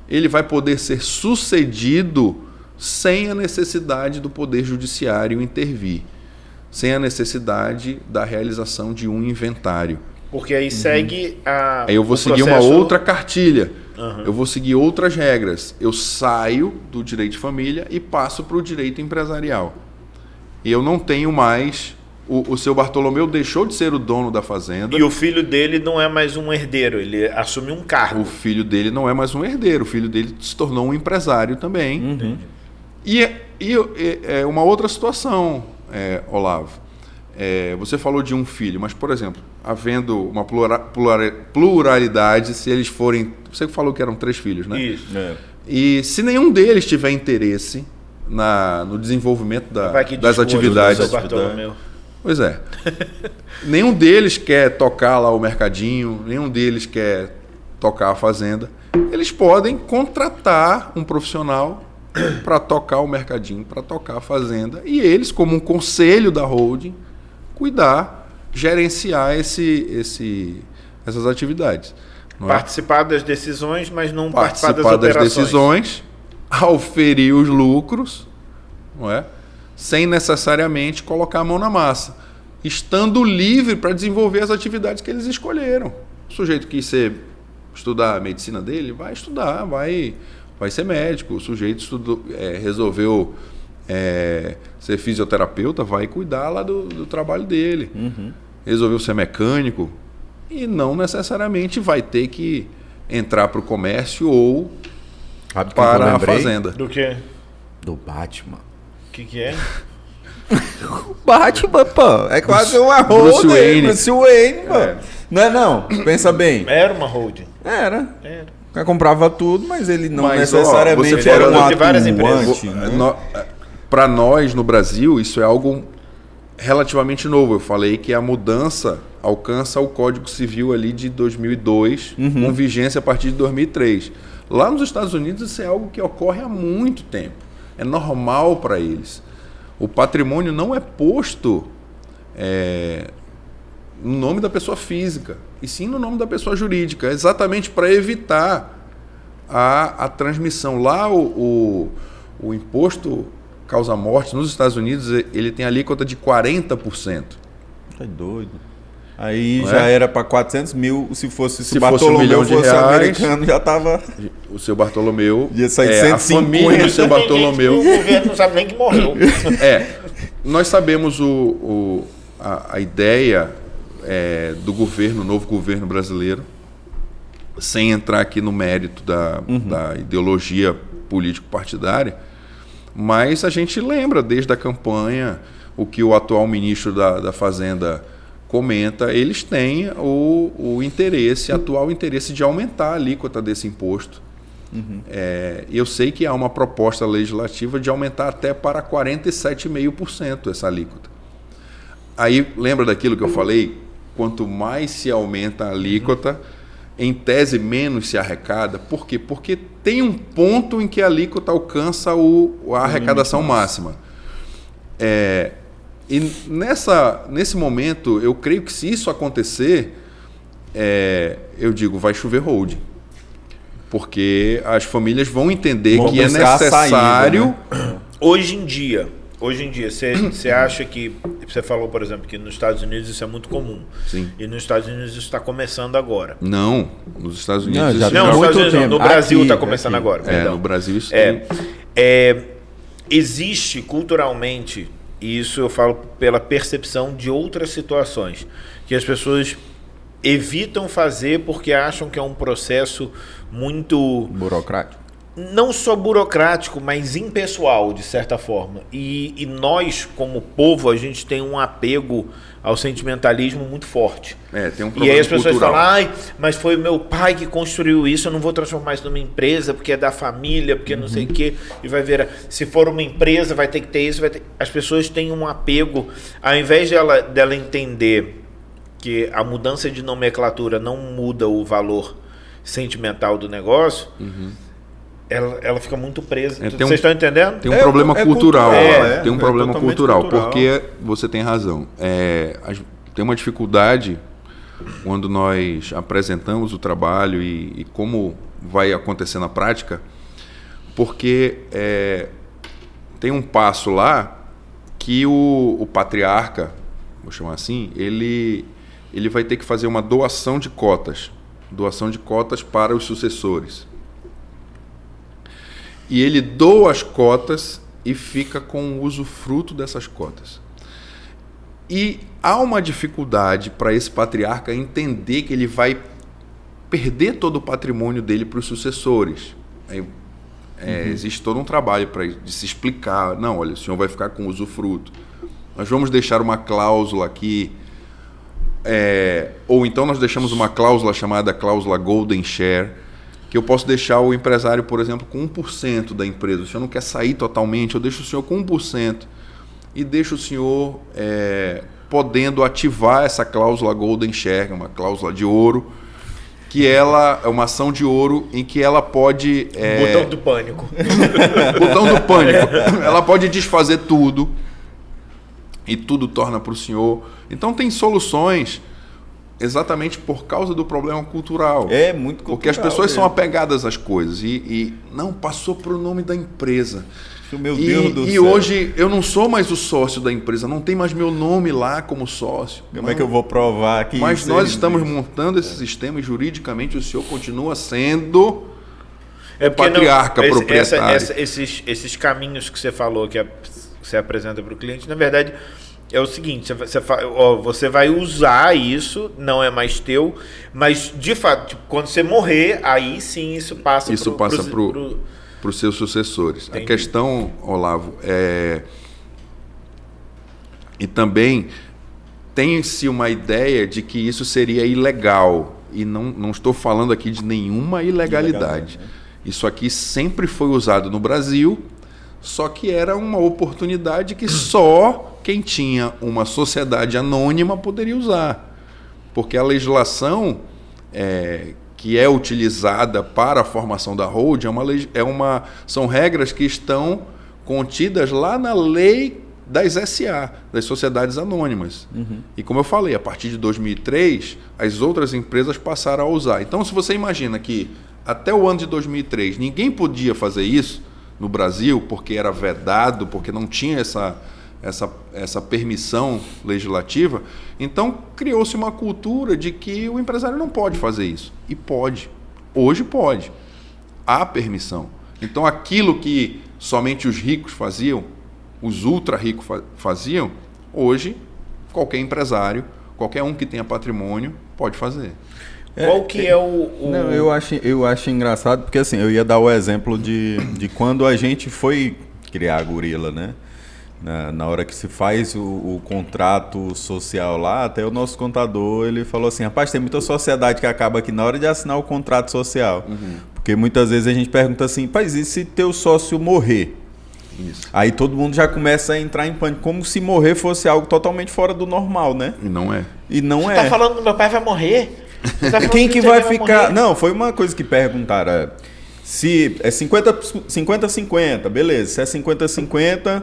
ele vai poder ser sucedido sem a necessidade do Poder Judiciário intervir, sem a necessidade da realização de um inventário. Porque aí segue a... Aí eu vou seguir uma outra cartilha, eu vou seguir outras regras. Eu saio do direito de família e passo para o direito empresarial. E eu não tenho mais... O seu Bartolomeu deixou de ser o dono da fazenda. E o filho dele não é mais um herdeiro, ele assume um cargo. O filho dele não é mais um herdeiro, o filho dele se tornou um empresário também. E uma outra situação, Olavo. Você falou de um filho, mas, por exemplo, havendo uma pluralidade, se eles forem... Você falou que eram 3 filhos, né? Isso. E se nenhum deles tiver interesse no desenvolvimento das atividades... Pois é. Nenhum deles quer tocar lá o mercadinho, nenhum deles quer tocar a fazenda. Eles podem contratar um profissional para tocar o mercadinho, para tocar a fazenda, e eles, como um conselho da holding, cuidar, gerenciar essas atividades. Participar das decisões, mas não participar das operações. Das decisões, auferir os lucros, não é? Sem necessariamente colocar a mão na massa, estando livre para desenvolver as atividades que eles escolheram. O sujeito que quis estudar a medicina dele, vai estudar, vai ser médico. O sujeito resolveu ser fisioterapeuta, vai cuidar lá do trabalho dele. Resolveu ser mecânico e não necessariamente vai ter que entrar para o comércio ou para a fazenda. Do quê? Do Batman. O que é? O Batman, pô. É quase uma Bruce holding. Wayne. Bruce Wayne, pô. Não. Pensa bem. Era uma holding. Era. O cara comprava tudo, mas ele não Mas, necessariamente você era um falou de várias atuante. Né? Para nós, no Brasil, isso é algo relativamente novo. Eu falei que a mudança alcança o Código Civil ali de 2002, com vigência a partir de 2003. Lá nos Estados Unidos, isso é algo que ocorre há muito tempo. É normal para eles. O patrimônio não é posto no nome da pessoa física, e sim no nome da pessoa jurídica, exatamente para evitar a transmissão. Lá o imposto causa-morte nos Estados Unidos, ele tem alíquota de 40%. Tá doido. Aí já era para 400 mil, se fosse R$1 milhão fosse americano, já tava... O seu Bartolomeu, ia sair 150. a família do seu Bartolomeu... O governo não sabe nem que morreu. Nós sabemos a ideia do governo, novo governo brasileiro, sem entrar aqui no mérito da ideologia político-partidária, mas a gente lembra desde a campanha o que o atual ministro da Fazenda comenta, eles têm o atual interesse de aumentar a alíquota desse imposto. Eu sei que há uma proposta legislativa de aumentar até para 47,5% essa alíquota. Aí, lembra daquilo que eu falei? Quanto mais se aumenta a alíquota, em tese menos se arrecada. Por quê? Porque tem um ponto em que a alíquota alcança a arrecadação máxima. E nesse momento, eu creio que se isso acontecer, eu digo, vai chover holding. Porque as famílias vão entender que é necessário... Saída, né? Hoje em dia, você acha que... Você falou, por exemplo, que nos Estados Unidos isso é muito comum. Sim. E nos Estados Unidos isso está começando agora. Não, nos Estados Unidos... No Brasil está começando agora. No Brasil isso existe culturalmente, e isso eu falo pela percepção de outras situações, que as pessoas evitam fazer porque acham que é um processo muito... burocrático. Não só burocrático, mas impessoal, de certa forma. E nós, como povo, a gente tem um apego ao sentimentalismo muito forte. Tem um problema. E aí as pessoas cultural. falam, mas foi o meu pai que construiu isso, eu não vou transformar isso numa empresa, porque é da família, porque não sei o quê. E vai ver, se for uma empresa, vai ter que ter isso. As pessoas têm um apego, ao invés dela entender que a mudança de nomenclatura não muda o valor sentimental do negócio, ela fica muito presa. Vocês estão entendendo? Tem um problema cultural. Tem um problema cultural, cultural, porque você tem razão. Tem uma dificuldade quando nós apresentamos o trabalho e como vai acontecer na prática, porque tem um passo lá que o patriarca, vou chamar assim, ele vai ter que fazer uma doação de cotas para os sucessores. E ele doa as cotas e fica com o usufruto dessas cotas. E há uma dificuldade para esse patriarca entender que ele vai perder todo o patrimônio dele para os sucessores. Existe todo um trabalho de se explicar. Não, olha, o senhor vai ficar com o usufruto. Nós vamos deixar uma cláusula aqui, ou então nós deixamos uma cláusula chamada cláusula Golden Share, que eu posso deixar o empresário, por exemplo, com 1% da empresa. O senhor não quer sair totalmente, eu deixo o senhor com 1% e deixo o senhor podendo ativar essa cláusula Golden Share, uma cláusula de ouro, que ela é uma ação de ouro em que ela pode... Botão do pânico. Botão do pânico. Ela pode desfazer tudo e tudo torna para o senhor. Então tem soluções... exatamente por causa do problema cultural. É muito cultural. Porque as pessoas são apegadas às coisas e não passou para o nome da empresa. Meu Deus do céu. E hoje eu não sou mais o sócio da empresa, não tem mais meu nome lá como sócio. Como é que eu vou provar que Mas nós estamos montando esse sistema e juridicamente o senhor continua sendo o patriarca proprietário. Esses caminhos que você falou, que você apresenta para o cliente, na verdade... É o seguinte, você vai usar isso, não é mais teu, mas de fato, quando você morrer, aí sim isso passa para os seus sucessores. Entendi. A questão, Olavo, e também tem-se uma ideia de que isso seria ilegal, e não estou falando aqui de nenhuma ilegalidade. Né? Isso aqui sempre foi usado no Brasil, só que era uma oportunidade que só quem tinha uma sociedade anônima poderia usar. Porque a legislação que é utilizada para a formação da holding são regras que estão contidas lá na lei das SA, das sociedades anônimas. E como eu falei, a partir de 2003, as outras empresas passaram a usar. Então, se você imagina que até o ano de 2003 ninguém podia fazer isso no Brasil, porque era vedado, porque não tinha essa permissão legislativa, então criou-se uma cultura de que o empresário não pode fazer isso. E pode. Hoje pode. Há permissão. Então aquilo que somente os ricos faziam, os ultra ricos faziam, hoje qualquer empresário, qualquer um que tenha patrimônio pode fazer. Qual que é o... Não, eu acho engraçado, porque assim, eu ia dar o exemplo de quando a gente foi criar a Gorila, né? Na hora que se faz o contrato social lá, até o nosso contador, ele falou assim, rapaz, tem muita sociedade que acaba aqui na hora de assinar o contrato social. Porque muitas vezes a gente pergunta assim, rapaz, e se teu sócio morrer? Isso. Aí todo mundo já começa a entrar em pânico, como se morrer fosse algo totalmente fora do normal, né? E não é. E não Você é. tá falando que meu pai vai morrer? Você tá falando Quem que seu vai pai ficar... morrer? Não, foi uma coisa que perguntaram. Se é 50-50, beleza. Se é 50-50,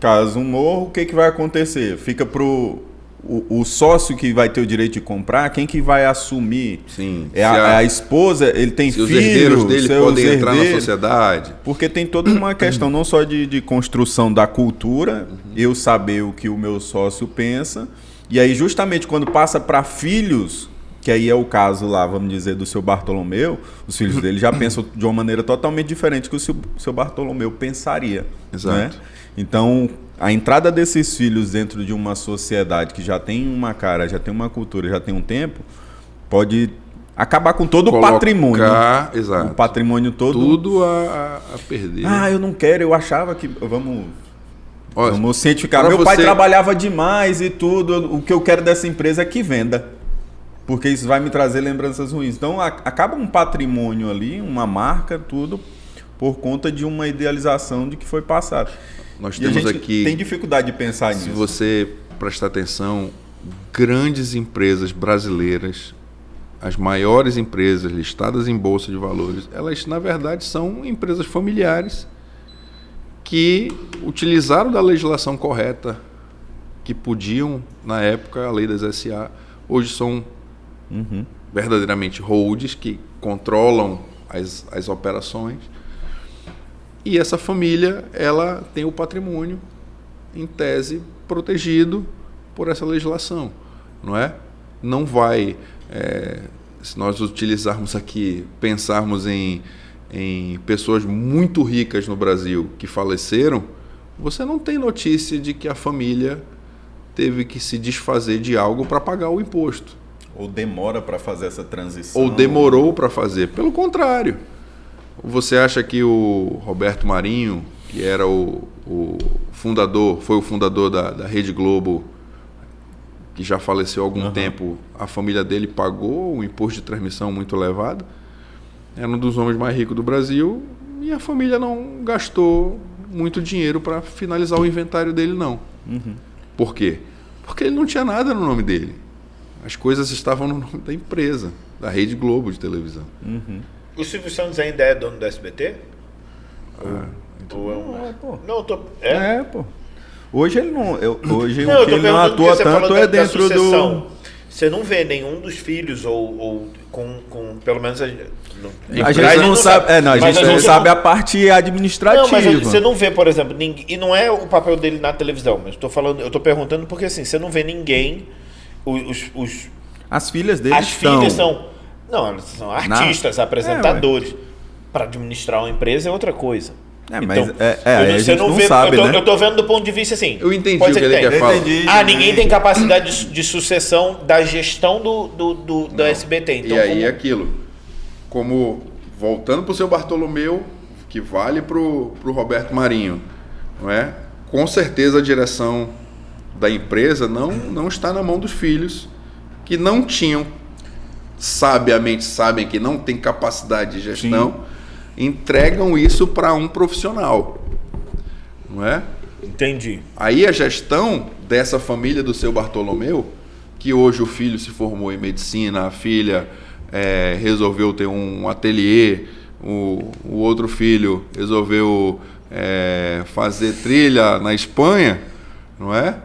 caso um morra, o que vai acontecer? Fica pro o sócio que vai ter o direito de comprar, quem que vai assumir? Sim. É a esposa, ele tem se filho, os herdeiros dele podem entrar na sociedade. Porque tem toda uma questão não só de construção da cultura, eu saber o que o meu sócio pensa, e aí justamente quando passa para filhos, que aí é o caso lá, vamos dizer, do seu Bartolomeu, os filhos dele já pensam de uma maneira totalmente diferente que o seu Bartolomeu pensaria. Exato. Né? Então, a entrada desses filhos dentro de uma sociedade que já tem uma cara, já tem uma cultura, já tem um tempo, pode acabar com todo o patrimônio. Exato. O patrimônio todo. Tudo a perder. Ah, eu não quero, eu achava que... Vamos cientificar. Meu pai você... trabalhava demais e tudo. O que eu quero dessa empresa é que venda. Porque isso vai me trazer lembranças ruins. Então, acaba um patrimônio ali, uma marca, tudo, por conta de uma idealização de que foi passado. Nós e a temos gente aqui, tem dificuldade de pensar nisso. Se você prestar atenção, grandes empresas brasileiras, as maiores empresas listadas em bolsa de valores, elas na verdade são empresas familiares que utilizaram da legislação correta, que podiam, na época, a lei das SA, hoje são verdadeiramente holds que controlam as operações. E essa família, ela tem o patrimônio, em tese, protegido por essa legislação, não é? Não vai, se nós utilizarmos aqui, pensarmos em pessoas muito ricas no Brasil que faleceram, você não tem notícia de que a família teve que se desfazer de algo para pagar o imposto. Ou demora para fazer essa transição. Ou demorou para fazer. Pelo contrário. Você acha que o Roberto Marinho, que era o fundador, foi o fundador da Rede Globo, que já faleceu há algum tempo, a família dele pagou um imposto de transmissão muito elevado? Era um dos homens mais ricos do Brasil e a família não gastou muito dinheiro para finalizar o inventário dele, não. Por quê? Porque ele não tinha nada no nome dele. As coisas estavam no nome da empresa, da Rede Globo de televisão. O Silvio Santos ainda é dono do SBT? Não, eu tô... pô. Hoje ele não... Hoje não, o que ele não atua tanto é dentro do... Você não vê nenhum dos filhos ou com pelo menos... A gente não sabe, a gente não sabe a parte administrativa. Não, mas você não vê, por exemplo, ninguém, e não é o papel dele na televisão, mas eu tô perguntando porque assim, você não vê ninguém, as filhas dele filhas são, não, elas são artistas, apresentadores. Para administrar uma empresa é outra coisa. Você não vê, sabe, eu tô vendo do ponto de vista assim. Eu entendi o que ele quer falar. Ninguém tem capacidade de sucessão da gestão do SBT. Então, e aí aquilo, como voltando para o seu Bartolomeu, que vale para o Roberto Marinho, não é? Com certeza a direção da empresa não está na mão dos filhos, que não tinham, sabiamente sabem que não tem capacidade de gestão, entregam isso para um profissional, não é? Entendi. Aí a gestão dessa família do seu Bartolomeu, que hoje o filho se formou em medicina, a filha resolveu ter um ateliê, o outro filho resolveu fazer trilha na Espanha, não é?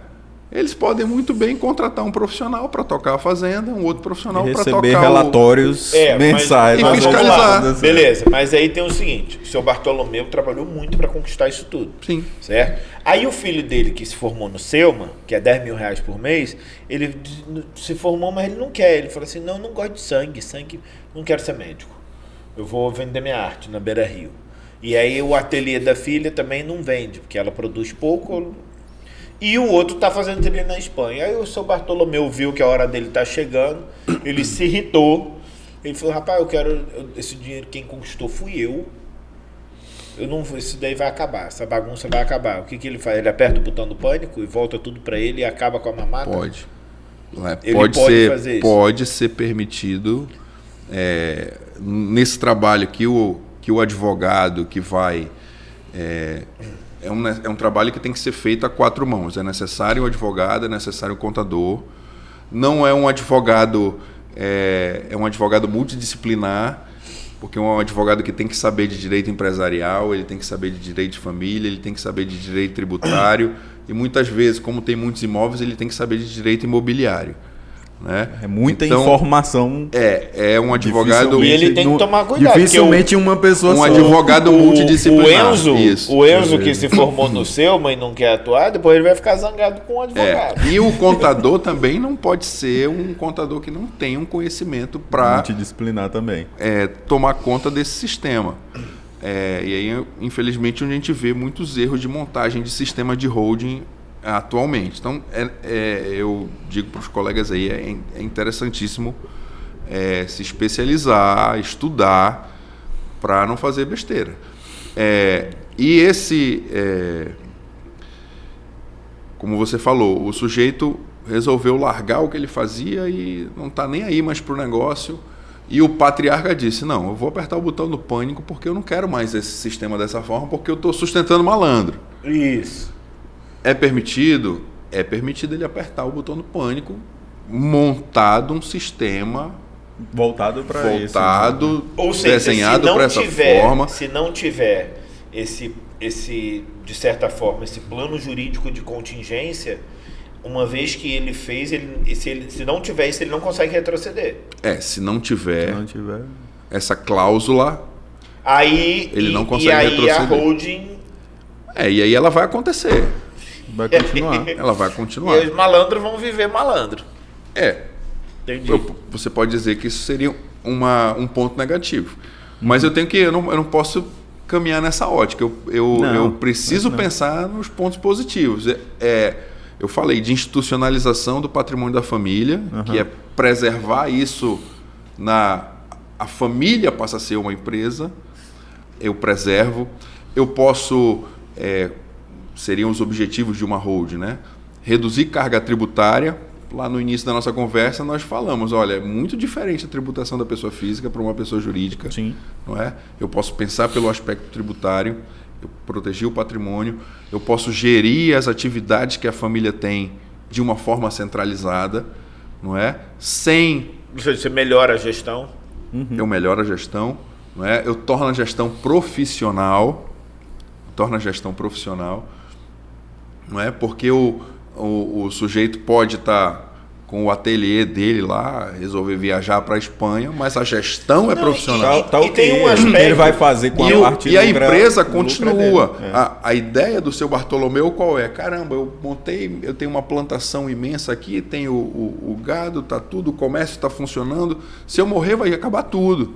Eles podem muito bem contratar um profissional para tocar a fazenda, um outro profissional para tocar receber relatórios mensais. E fiscalizar. Beleza, mas aí tem o seguinte, o seu Bartolomeu trabalhou muito para conquistar isso tudo. Sim. Certo? Aí o filho dele, que se formou no Selma, que é R$10.000 por mês, ele se formou, mas ele não quer. Ele falou assim, não gosto de sangue, não quero ser médico. Eu vou vender minha arte na Beira Rio. E aí o ateliê da filha também não vende, porque ela produz pouco. E o outro tá fazendo ateliê na Espanha. Aí o seu Bartolomeu viu que a hora dele tá chegando, ele se irritou. Ele falou, rapaz, esse dinheiro quem conquistou fui eu. Isso daí vai acabar, essa bagunça vai acabar. O que ele faz? Ele aperta o botão do pânico e volta tudo para ele e acaba com a mamata? Pode. Ele pode fazer isso? Pode ser permitido nesse trabalho que o advogado que vai... É um trabalho que tem que ser feito a 4 mãos. É necessário o advogado, é necessário o contador. Não é um advogado... É um advogado multidisciplinar, porque é um advogado que tem que saber de direito empresarial, ele tem que saber de direito de família, ele tem que saber de direito tributário e muitas vezes, como tem muitos imóveis, ele tem que saber de direito imobiliário. Né? É muita informação. É um advogado... E ele tem que tomar cuidado. Dificilmente uma pessoa um só. advogado multidisciplinar. O Enzo que se formou no Selma e não quer atuar, depois ele vai ficar zangado com o advogado. E o contador também não pode ser um contador que não tem um conhecimento para... Multidisciplinar também. Tomar conta desse sistema. E aí, infelizmente, a gente vê muitos erros de montagem de sistema de holding atualmente. Então, eu digo para os colegas aí, é interessantíssimo se especializar, estudar, para não fazer besteira. E como você falou, o sujeito resolveu largar o que ele fazia e não está nem aí mais para o negócio. E o patriarca disse, não, eu vou apertar o botão do pânico porque eu não quero mais esse sistema dessa forma, porque eu estou sustentando malandro. Isso. É permitido? É permitido ele apertar o botão do pânico, montado um sistema voltado para isso. Ou seja, desenhado para essa forma. Se não tiver esse, de certa forma, esse plano jurídico de contingência, uma vez que ele fez, se não tiver isso, ele não consegue retroceder. Se não tiver essa cláusula, aí ele não consegue retroceder. A holding... E aí ela vai acontecer. Vai continuar. Ela vai continuar. E os malandros vão viver malandro. Entendi. Você pode dizer que isso seria um ponto negativo. Mas eu não posso caminhar nessa ótica. Eu preciso pensar nos pontos positivos. Eu falei de institucionalização do patrimônio da família, que é preservar isso a família passa a ser uma empresa, eu preservo. Eu posso... seriam os objetivos de uma holding, né? Reduzir carga tributária. Lá no início da nossa conversa nós falamos, olha, é muito diferente a tributação da pessoa física para uma pessoa jurídica. Sim. Não é? Eu posso pensar pelo aspecto tributário, eu proteger o patrimônio, eu posso gerir as atividades que a família tem de uma forma centralizada, não é? Você melhora a gestão. Eu melhoro a gestão, não é? Eu torno a gestão profissional, não é? Porque o sujeito pode estar com o ateliê dele lá, resolver viajar para a Espanha, mas a gestão é profissional. E tem um aspecto... Ele vai fazer com a parte e a empresa continua. A ideia do seu Bartolomeu qual é? Caramba, eu tenho uma plantação imensa aqui, tenho o gado, tá tudo, o comércio está funcionando. Se eu morrer, vai acabar tudo.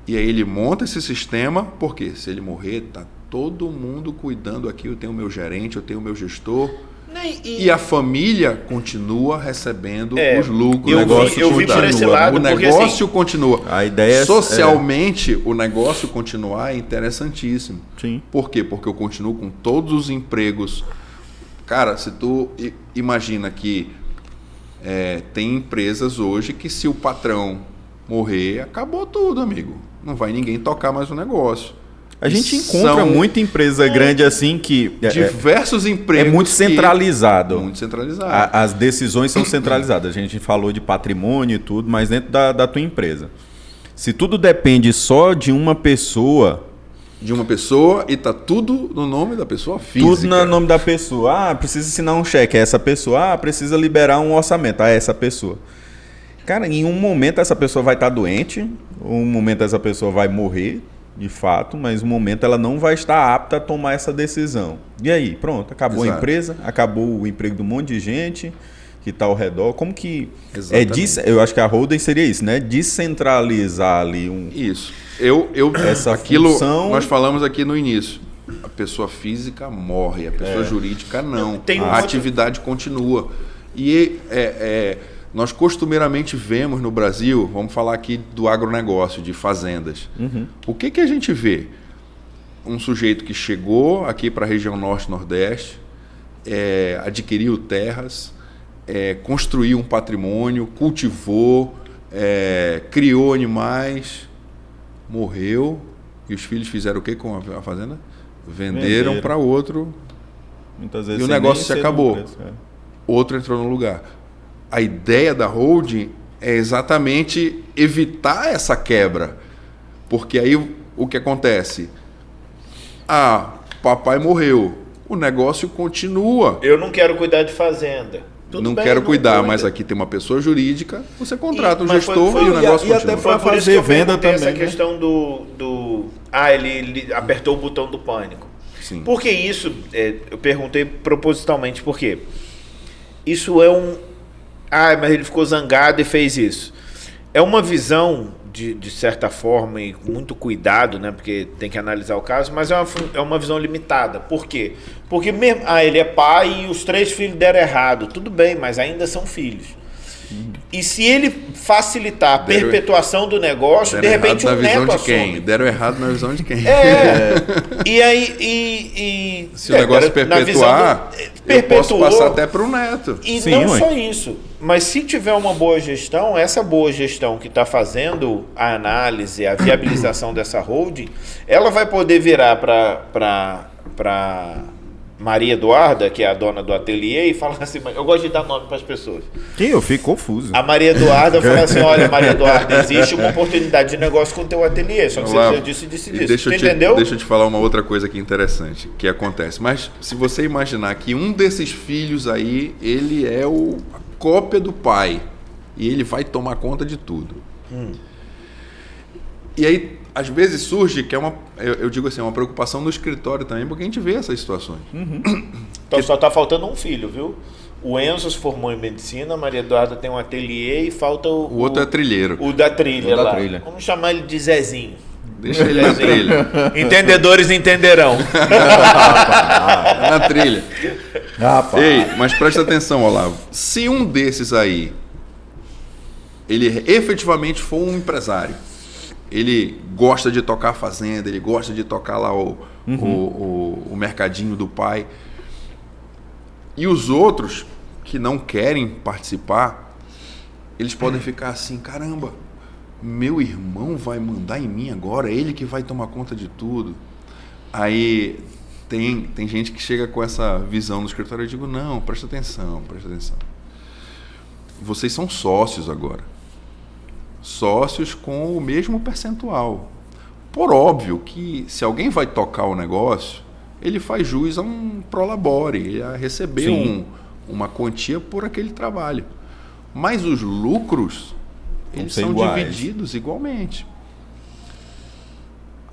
E aí ele monta esse sistema, porque se ele morrer, tá todo mundo cuidando aqui, eu tenho o meu gerente, eu tenho o meu gestor, e a família continua recebendo os lucros. Eu vi por esse lado, o negócio continua. A ideia socialmente, o negócio continuar é interessantíssimo. Sim. Por quê? Porque eu continuo com todos os empregos. Cara, se tu imagina que tem empresas hoje que se o patrão morrer, acabou tudo, amigo. Não vai ninguém tocar mais o negócio. A gente encontra muita empresa grande assim que... diversos empregos. É muito centralizado. Muito centralizado. As decisões são centralizadas. A gente falou de patrimônio e tudo, mas dentro da tua empresa. Se tudo depende só de uma pessoa... E tá tudo no nome da pessoa física. Tudo no nome da pessoa. Precisa assinar um cheque. É essa pessoa. Precisa liberar um orçamento. É essa pessoa. Cara, em um momento essa pessoa vai estar doente. Em um momento essa pessoa vai morrer. De fato, mas no momento ela não vai estar apta a tomar essa decisão. E aí, pronto, acabou. Exato. A empresa, acabou o emprego de um monte de gente, que está ao redor. Como que Exatamente. eu acho que a holding seria isso, né? Descentralizar ali Isso. essa Aquilo função. nós falamos aqui no início. A pessoa física morre, a pessoa jurídica não. A atividade continua. E nós costumeiramente vemos no Brasil, vamos falar aqui do agronegócio, de fazendas. O que a gente vê? Um sujeito que chegou aqui para a região norte-nordeste, adquiriu terras, construiu um patrimônio, cultivou, criou animais, morreu, e os filhos fizeram o que com a fazenda? Venderam para outro, Muitas vezes e o sem negócio nem se ser acabou. lucro, Outro entrou no lugar. A ideia da holding é exatamente evitar essa quebra. Porque aí o que acontece? Papai morreu. O negócio continua. Eu não quero cuidar de fazenda. Não quero cuidar, mas aqui tem uma pessoa jurídica, você contrata um gestor e o negócio e continua. até Foi por fazer isso que eu venda perguntei também, essa né? questão ele apertou o botão do pânico. Sim. Por que isso? Eu perguntei propositalmente por quê. Isso é mas ele ficou zangado e fez isso. É uma visão, de certa forma, e com muito cuidado, né? Porque tem que analisar o caso, mas é uma visão limitada. Por quê? Porque mesmo, ele é pai e os 3 filhos deram errado. Tudo bem, mas ainda são filhos. E se ele facilitar a perpetuação do negócio, de repente um neto assume. Deram errado na visão de quem? E aí... Se o negócio perpetuar, eu posso passar até para o neto. E Sim, não ué. só isso, mas se tiver uma boa gestão, essa boa gestão que está fazendo a análise, a viabilização dessa holding, ela vai poder virar para Maria Eduarda, que é a dona do ateliê, e falar assim, eu gosto de dar nome para as pessoas. Que eu fico confuso. A Maria Eduarda fala assim, olha, Maria Eduarda, existe uma oportunidade de negócio com o teu ateliê, só que você já disse disso. Entendeu? Deixa eu te falar uma outra coisa aqui interessante que acontece. Mas se você imaginar que um desses filhos aí, ele é a cópia do pai e ele vai tomar conta de tudo. E aí, às vezes surge que eu digo assim, uma preocupação no escritório também, porque a gente vê essas situações. Então só está faltando um filho, viu? O Enzo se formou em medicina, a Maria Eduarda tem um ateliê e falta O outro é trilheiro. o da trilha O da lá. trilha. Vamos chamar ele de Zezinho. Deixa ele na trilha. Entendedores entenderão. Na trilha. Rapaz. Ei, mas presta atenção, Olavo. Se um desses aí, ele efetivamente for um empresário, ele gosta de tocar a fazenda, ele gosta de tocar lá o mercadinho do pai, e os outros que não querem participar, eles podem ficar assim, caramba, meu irmão vai mandar em mim agora, ele que vai tomar conta de tudo. Aí tem gente que chega com essa visão no escritório, eu digo, não, presta atenção. Vocês são sócios agora. Sócios com o mesmo percentual. Por óbvio que se alguém vai tocar o negócio, ele faz jus a um prolabore, a receber uma quantia por aquele trabalho. Mas os lucros, eles são divididos igualmente.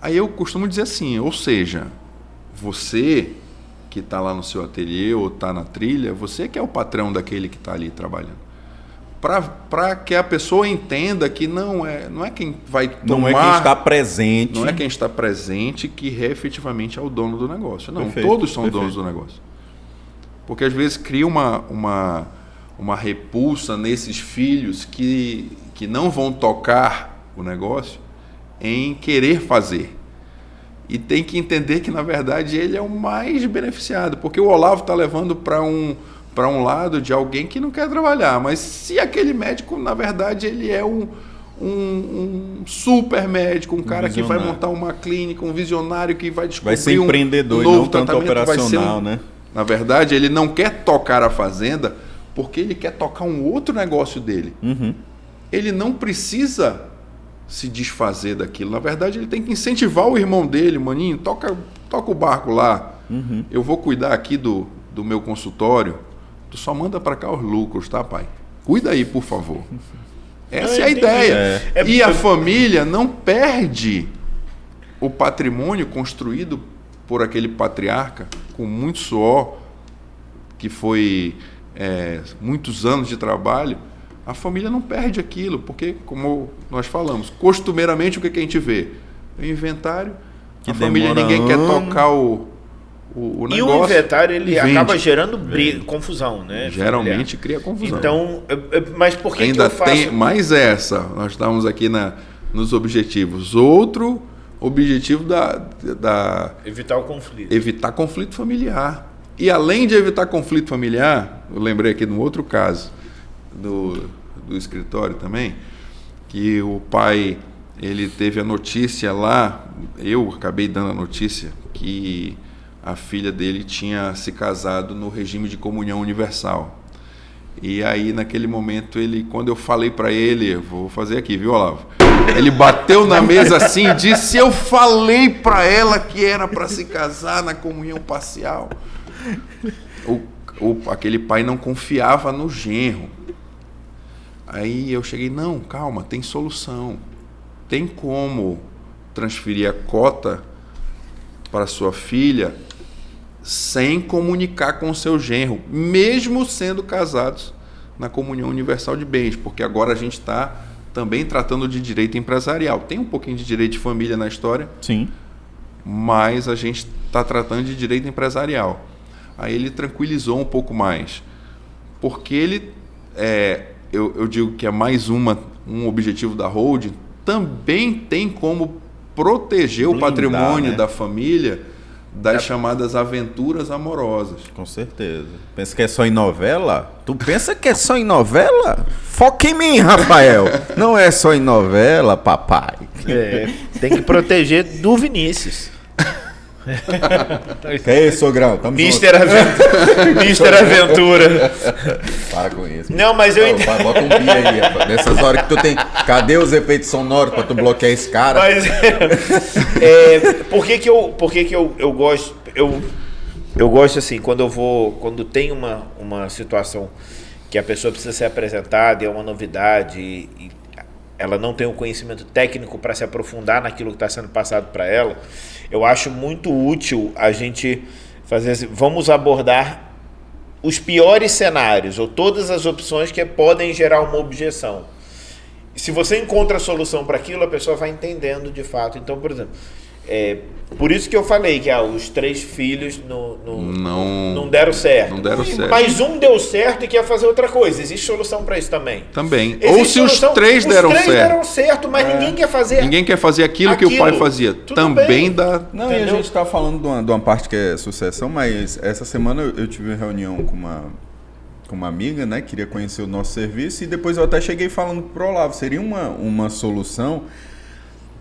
Aí eu costumo dizer assim, ou seja, você que está lá no seu ateliê ou está na trilha, você que é o patrão daquele que está ali trabalhando. Para que a pessoa entenda que não é quem vai tomar... Não é quem está presente. Não é quem está presente que efetivamente é o dono do negócio. Não, Perfeito, todos são donos do negócio. Porque às vezes cria uma repulsa nesses filhos que não vão tocar o negócio em querer fazer. E tem que entender que, na verdade, ele é o mais beneficiado. Porque o Olavo está levando para um lado de alguém que não quer trabalhar. Mas se aquele médico, na verdade, ele é um super médico, um cara que vai montar uma clínica, um visionário que vai descobrir vai ser empreendedor um novo e não tanto tratamento, operacional, né? Na verdade, ele não quer tocar a fazenda porque ele quer tocar um outro negócio dele. Ele não precisa se desfazer daquilo. Na verdade, ele tem que incentivar o irmão dele, maninho, toca o barco lá. Eu vou cuidar aqui do meu consultório. Tu só manda para cá os lucros, tá, pai? Cuida aí, por favor. Essa é a ideia. E a família não perde o patrimônio construído por aquele patriarca com muito suor, que foi muitos anos de trabalho, a família não perde aquilo, porque, como nós falamos, costumeiramente o que a gente vê? O inventário, a família ninguém quer tocar o negócio. E o inventário, ele vende. acaba gerando confusão, né? Geralmente cria confusão. Então, mas por que ainda que eu faço... tem mais essa? Nós estamos aqui nos objetivos. Outro objetivo evitar o conflito. Evitar conflito familiar. E além de evitar conflito familiar, eu lembrei aqui de um outro caso do escritório também, que o pai, ele teve a notícia lá, eu acabei dando a notícia, que a filha dele tinha se casado no regime de comunhão universal. E aí, naquele momento, quando eu falei para ele, vou fazer aqui, viu, Olavo? Ele bateu na mesa assim e disse: eu falei para ela que era para se casar na comunhão parcial. Aquele pai não confiava no genro. Aí eu cheguei: não, calma, tem solução. Tem como transferir a cota para sua filha sem comunicar com o seu genro, mesmo sendo casados na comunhão universal de bens, porque agora a gente está também tratando de direito empresarial. Tem um pouquinho de direito de família na história, sim, mas a gente está tratando de direito empresarial. Aí ele tranquilizou um pouco mais, porque ele, eu digo que é mais um objetivo da holding, também tem como proteger o patrimônio, né, da família das chamadas aventuras amorosas. Com certeza. Pensa que é só em novela? Tu pensa que é só em novela? Foca em mim, Rafael. Não é só em novela, papai. Tem que proteger do Vinícius. Que é isso, sogrão? Mister Aventura. Para com isso. Não, mas eu entendo. Bota um pi aí, rapaz. Nessas horas que tu tem... Cadê os efeitos sonoros pra tu bloquear esse cara? Mas, por que que eu gosto... Eu gosto assim, quando tem uma situação que a pessoa precisa ser apresentada e é uma novidade e ela não tem o conhecimento técnico para se aprofundar naquilo que está sendo passado para ela, eu acho muito útil a gente fazer assim: vamos abordar os piores cenários ou todas as opções que podem gerar uma objeção. Se você encontra a solução para aquilo, a pessoa vai entendendo de fato. Então, por exemplo, por isso que eu falei que os 3 filhos não deram certo. Não deram certo. Mas um deu certo e quer fazer outra coisa. Existe solução para isso também. Também. Existe ou se solução, os 3 deram certo. Os 3 deram certo, mas ninguém quer fazer. Ninguém quer fazer aquilo que o pai fazia. Também bem. Dá. Não, entendeu? E a gente está falando de uma parte que é sucessão, mas essa semana eu tive uma reunião com uma amiga, né? Queria conhecer o nosso serviço e depois eu até cheguei falando pro Olavo, seria uma solução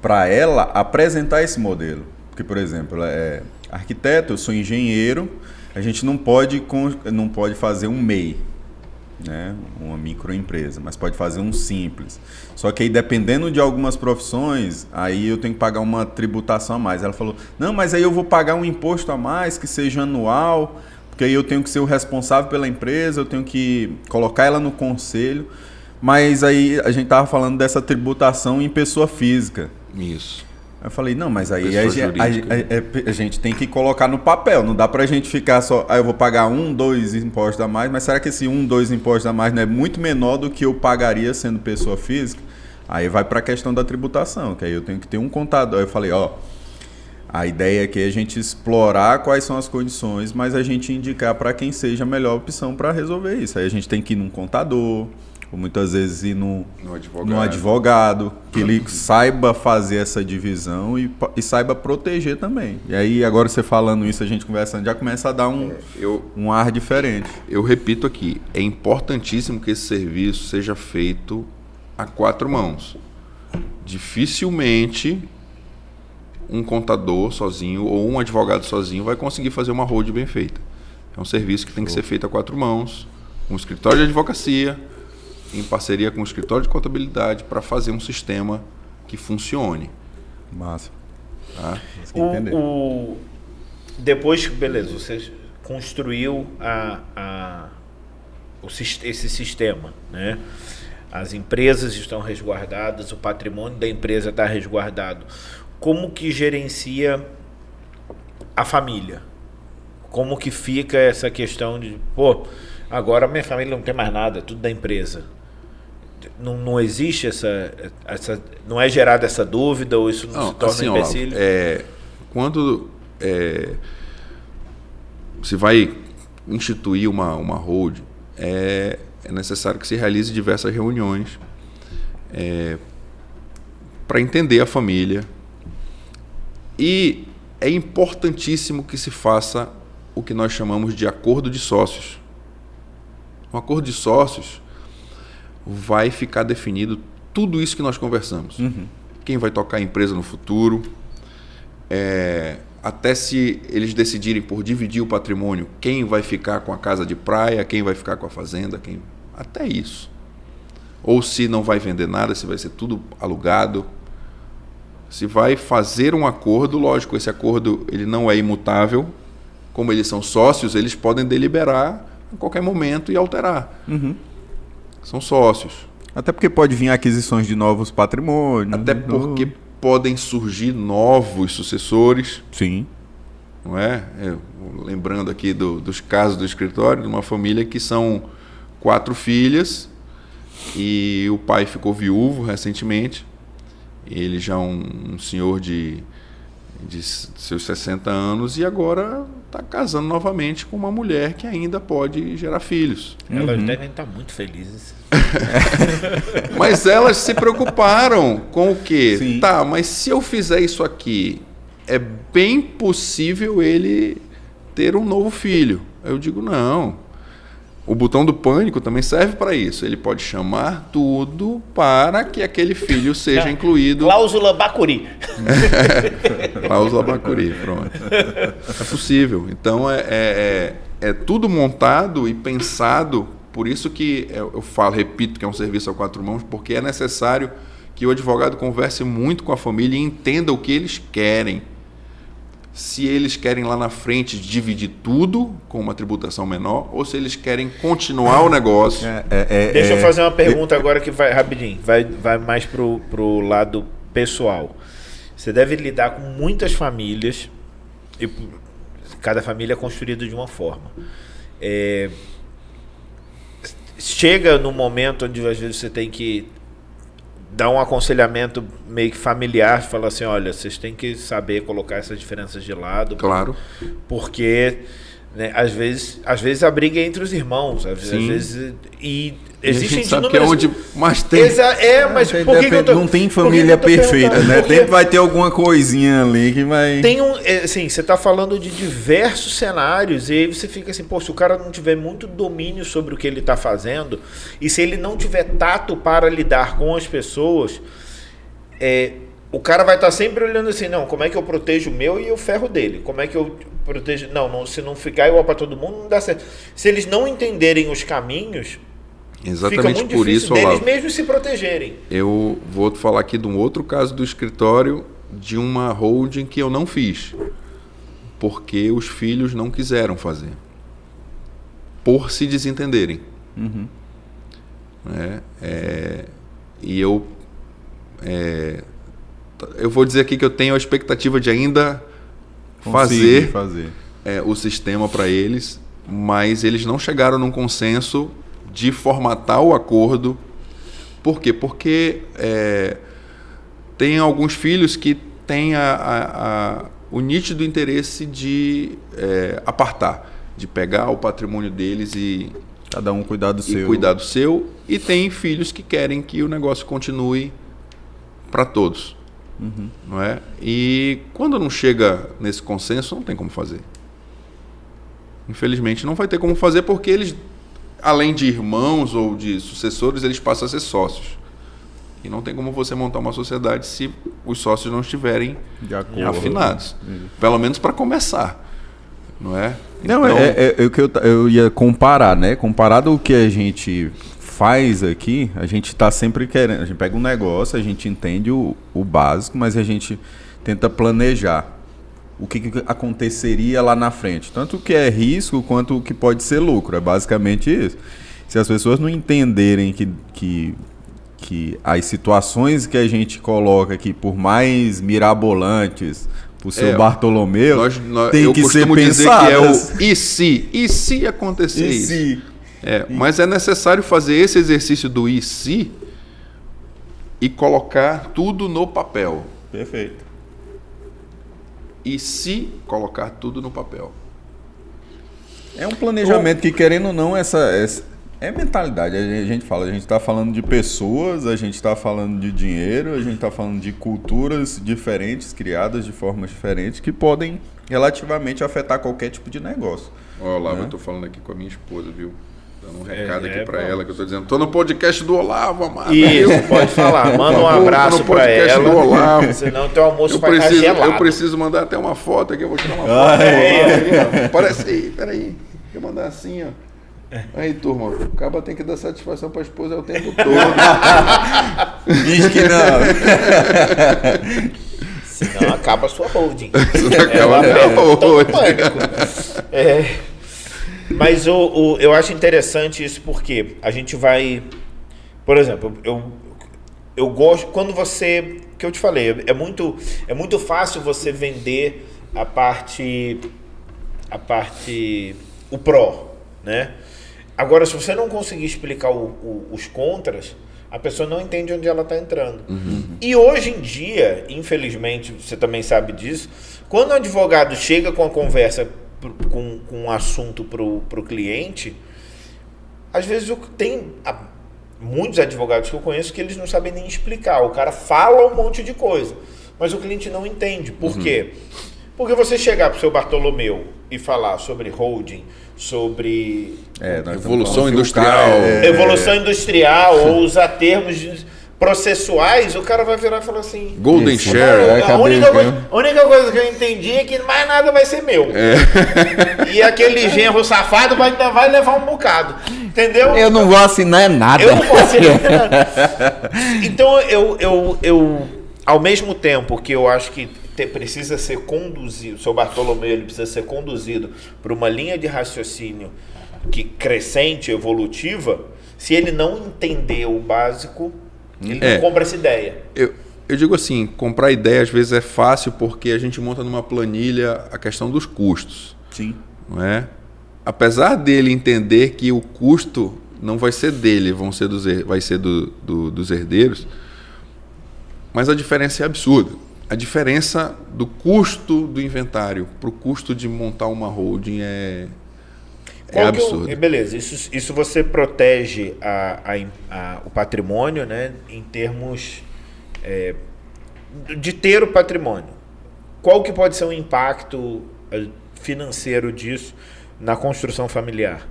para ela apresentar esse modelo. Porque, por exemplo, ela é arquiteto, eu sou engenheiro, a gente não pode fazer um MEI, né? Uma microempresa, mas pode fazer um simples. Só que aí, dependendo de algumas profissões, aí eu tenho que pagar uma tributação a mais. Ela falou: não, mas aí eu vou pagar um imposto a mais, que seja anual, porque aí eu tenho que ser o responsável pela empresa, eu tenho que colocar ela no conselho. Mas aí a gente estava falando dessa tributação em pessoa física. Isso. Eu falei: não, mas aí a gente tem que colocar no papel. Não dá pra gente ficar só... eu vou pagar 1, 2 impostos a mais, mas será que esse 1, 2 impostos a mais não é muito menor do que eu pagaria sendo pessoa física? Aí vai pra questão da tributação, que aí eu tenho que ter um contador. Aí eu falei: a ideia aqui é a gente explorar quais são as condições, mas a gente indicar para quem seja a melhor opção para resolver isso. Aí a gente tem que ir num contador, ou muitas vezes ir no advogado, que ele saiba fazer essa divisão e saiba proteger também. E aí, agora você falando isso, a gente conversando, já começa a dar um ar diferente. Eu repito aqui, é importantíssimo que esse serviço seja feito a 4 mãos. Dificilmente um contador sozinho ou um advogado sozinho vai conseguir fazer uma holding bem feita. É um serviço que tem que ser feito a 4 mãos, um escritório de advocacia, em parceria com o escritório de contabilidade, para fazer um sistema que funcione. Massa. Tá? Depois, beleza, você construiu esse sistema, né? As empresas estão resguardadas, o patrimônio da empresa está resguardado. Como que gerencia a família? Como que fica essa questão de, agora minha família não tem mais nada, tudo da empresa. Não existe essa não é gerada essa dúvida ou isso não se torna assim, um empecilho? Quando se vai instituir uma holding, é necessário que se realize diversas reuniões para entender a família, e é importantíssimo que se faça o que nós chamamos de acordo de sócios. Um acordo de sócios vai ficar definido tudo isso que nós conversamos. Quem vai tocar a empresa no futuro, até se eles decidirem por dividir o patrimônio, quem vai ficar com a casa de praia, quem vai ficar com a fazenda, até isso. Ou se não vai vender nada, se vai ser tudo alugado. Se vai fazer um acordo, lógico, esse acordo ele não é imutável. Como eles são sócios, eles podem deliberar a qualquer momento e alterar. São sócios. Até porque pode vir aquisições de novos patrimônios. Até porque podem surgir novos sucessores. Sim. Não é? Lembrando aqui dos casos do escritório, de uma família que são 4 filhas e o pai ficou viúvo recentemente. Ele já um senhor de seus 60 anos e agora está casando novamente com uma mulher que ainda pode gerar filhos. Elas devem estar muito felizes. Mas elas se preocuparam com o quê? Sim. Tá, mas se eu fizer isso aqui, é bem possível ele ter um novo filho. Eu digo, não. O botão do pânico também serve para isso. Ele pode chamar tudo para que aquele filho seja incluído. Cláusula Bacuri. Cláusula Bacuri, pronto. É possível. Então, é tudo montado e pensado. Por isso que eu repito que é um serviço a 4 mãos, porque é necessário que o advogado converse muito com a família e entenda o que eles querem. Se eles querem lá na frente dividir tudo com uma tributação menor, ou se eles querem continuar o negócio. Deixa eu fazer uma pergunta agora que vai rapidinho, vai mais pro lado pessoal. Você deve lidar com muitas famílias, e cada família é construída de uma forma. Chega no momento onde às vezes você tem que dar um aconselhamento meio que familiar, falar assim, olha, vocês têm que saber colocar essas diferenças de lado. Claro. Porque, né, às vezes a briga é entre os irmãos, às vezes e existem a gente sabe que é onde mais tem. Mas por que não tem família perfeita, né? Sempre vai ter alguma coisinha ali que vai... Tem assim, você está falando de diversos cenários e aí você fica assim, pô, se o cara não tiver muito domínio sobre o que ele está fazendo e se ele não tiver tato para lidar com as pessoas, o cara vai estar sempre olhando assim, não, como é que eu protejo o meu e eu ferro dele? Como é que eu protejo... Não, se não ficar igual para todo mundo, não dá certo. Se eles não entenderem os caminhos... Exatamente fica muito por isso, deles Olavo, mesmos se protegerem. Eu vou falar aqui de um outro caso do escritório, de uma holding que eu não fiz, porque os filhos não quiseram fazer, por se desentenderem. E eu vou dizer aqui que eu tenho a expectativa de ainda fazer. O sistema para eles, mas eles não chegaram num consenso de formatar o acordo. Por quê? Porque tem alguns filhos que têm o nítido interesse de apartar, de pegar o patrimônio deles e cada um cuidar do seu. Cuidar do seu. E tem filhos que querem que o negócio continue para todos. Não é? E quando não chega nesse consenso, não tem como fazer. Infelizmente não vai ter como fazer, porque eles, além de irmãos ou de sucessores, eles passam a ser sócios. E não tem como você montar uma sociedade se os sócios não estiverem afinados. Pelo menos para começar. Não é? Não, então... o que eu ia comparar, né? Comparado ao que a gente faz aqui, a gente está sempre querendo. A gente pega um negócio, a gente entende o básico, mas a gente tenta planejar o que aconteceria lá na frente. Tanto o que é risco quanto o que pode ser lucro. É basicamente isso. Se as pessoas não entenderem que as situações que a gente coloca aqui, por mais mirabolantes, por seu Bartolomeu, tem que ser pensadas. Que é o e se acontecer isso? Mas é necessário fazer esse exercício do e se e colocar tudo no papel. Perfeito. E se colocar tudo no papel. É um planejamento que, querendo ou não, essa é mentalidade. A gente fala, a gente está falando de pessoas, a gente está falando de dinheiro, a gente está falando de culturas diferentes, criadas de formas diferentes, que podem relativamente afetar qualquer tipo de negócio. Olá, eu estou falando aqui com a minha esposa, viu? Dando um recado aqui para ela, que eu estou dizendo, estou no podcast do Olavo, amado. Isso, pode falar. Manda um abraço para ela. Do Olavo. Senão teu almoço vai estar gelado. Eu preciso mandar até uma foto aqui, eu vou tirar uma foto. Parece aí, peraí. Deixa eu mandar assim, ó. Aí, turma, o cara tem que dar satisfação para a esposa o tempo todo. Diz que não. Senão acaba a sua holding. Acaba a holding. Mas eu acho interessante isso porque a gente vai... Por exemplo, eu gosto... Quando você... que eu te falei, é muito fácil você vender a parte... o pró, né? Agora, se você não conseguir explicar os contras, a pessoa não entende onde ela está entrando. E hoje em dia, infelizmente, você também sabe disso, quando o advogado chega com a conversa, com um assunto para o cliente, às vezes tem muitos advogados que eu conheço que eles não sabem nem explicar. O cara fala um monte de coisa, mas o cliente não entende. Por quê? Porque você chegar para o seu Bartolomeu e falar sobre holding, sobre evolução industrial, evolução industrial, ou usar termos processuais, o cara vai virar e falar assim... Golden Share. A única coisa que eu entendi é que mais nada vai ser meu. E aquele genro safado vai levar um bocado. Entendeu? Eu não vou assinar nada. Eu não vou assinar nada. Então, eu ao mesmo tempo que eu acho que precisa ser conduzido, o seu Bartolomeu ele precisa ser conduzido por uma linha de raciocínio crescente, evolutiva, se ele não entender o básico, ele não compra essa ideia. Eu digo assim, comprar ideia às vezes é fácil porque a gente monta numa planilha a questão dos custos. Sim. Não é? Apesar dele entender que o custo não vai ser dele, vai ser dos herdeiros, mas a diferença é absurda. A diferença do custo do inventário para o custo de montar uma holding é absurdo. Beleza, isso você protege o patrimônio, né, em termos de ter o patrimônio. Qual que pode ser o impacto financeiro disso na construção familiar?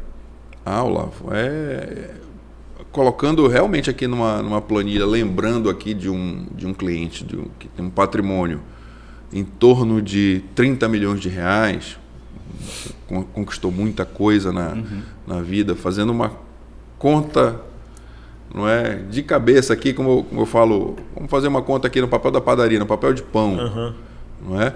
Olavo, colocando realmente aqui numa planilha, lembrando aqui de um cliente que tem um patrimônio em torno de 30 milhões de reais, conquistou muita coisa na vida, fazendo uma conta, não é, de cabeça aqui, como eu falo, vamos fazer uma conta aqui no papel da padaria, no papel de pão, não é?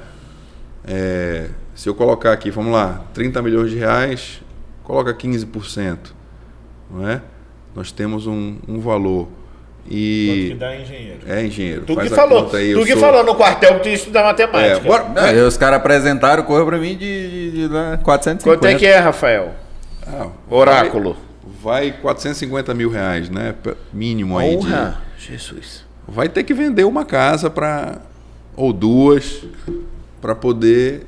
Se eu colocar aqui, vamos lá, 30 milhões de reais, coloca 15%, não é? Nós temos um valor. Quanto que dá engenheiro? Engenheiro. Tu que falou no quartel que tu ia estudar matemática. Aí os caras apresentaram, correu pra mim de 450. Quanto é que é, Rafael? Oráculo. Vai 450 mil reais, né? Mínimo aí. Jesus. Vai ter que vender uma casa ou duas para poder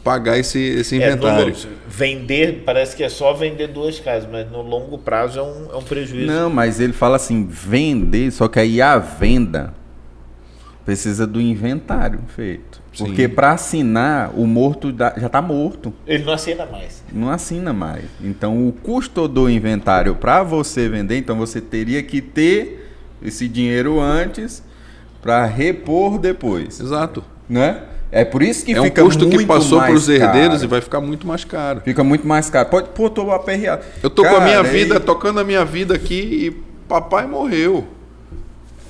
pagar esse inventário. Vender, parece que é só vender duas casas, mas no longo prazo é um prejuízo. Não, mas ele fala assim, vender, só que aí a venda precisa do inventário feito. Sim. Porque para assinar, o morto já está morto. Ele não assina mais. Não assina mais. Então, o custo do inventário para você vender, então você teria que ter esse dinheiro antes para repor depois. Exato. Né? É por isso que fica fica muito mais caro. É um custo que passou para os herdeiros e vai ficar muito mais caro. Fica muito mais caro. Tô aperreado. Eu tô com a minha vida, tocando a minha vida aqui e papai morreu.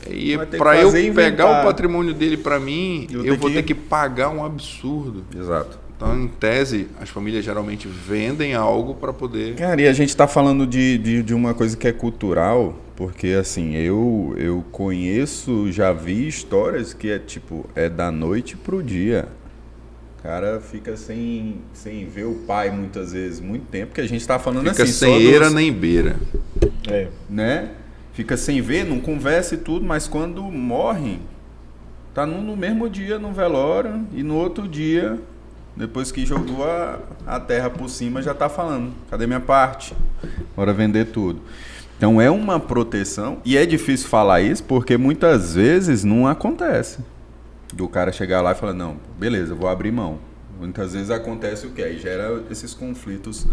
E para eu pegar o patrimônio dele para mim, eu vou ter que pagar um absurdo. Exato. Então, em tese, as famílias geralmente vendem algo para poder... Cara, e a gente está falando de uma coisa que é cultural, porque assim, eu conheço, já vi histórias que é da noite pro dia. O cara fica sem ver o pai muitas vezes, muito tempo, porque a gente tá falando Fica assim... sem eira nem beira. Né? Fica sem ver, não conversa e tudo, mas quando morre, tá no mesmo dia no velório e no outro dia, depois que jogou a terra por cima, já tá falando, cadê minha parte? Bora vender tudo. Então é uma proteção, e é difícil falar isso porque muitas vezes não acontece. Do cara chegar lá e falar, não, beleza, eu vou abrir mão. Muitas vezes acontece o quê? Aí gera esses conflitos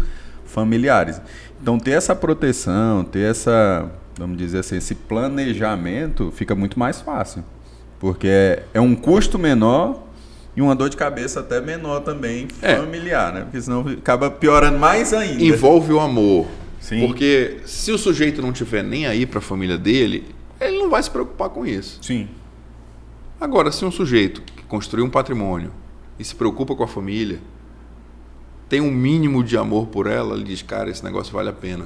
familiares. Então ter essa proteção, ter essa, vamos dizer assim, esse planejamento fica muito mais fácil. Porque é um custo menor e uma dor de cabeça até menor também familiar, né? Porque senão acaba piorando mais ainda. Envolve o amor. Sim. Porque se o sujeito não tiver nem aí para a família dele, ele não vai se preocupar com isso. Sim. Agora, se um sujeito que construiu um patrimônio e se preocupa com a família, tem um mínimo de amor por ela, ele diz, cara, esse negócio vale a pena.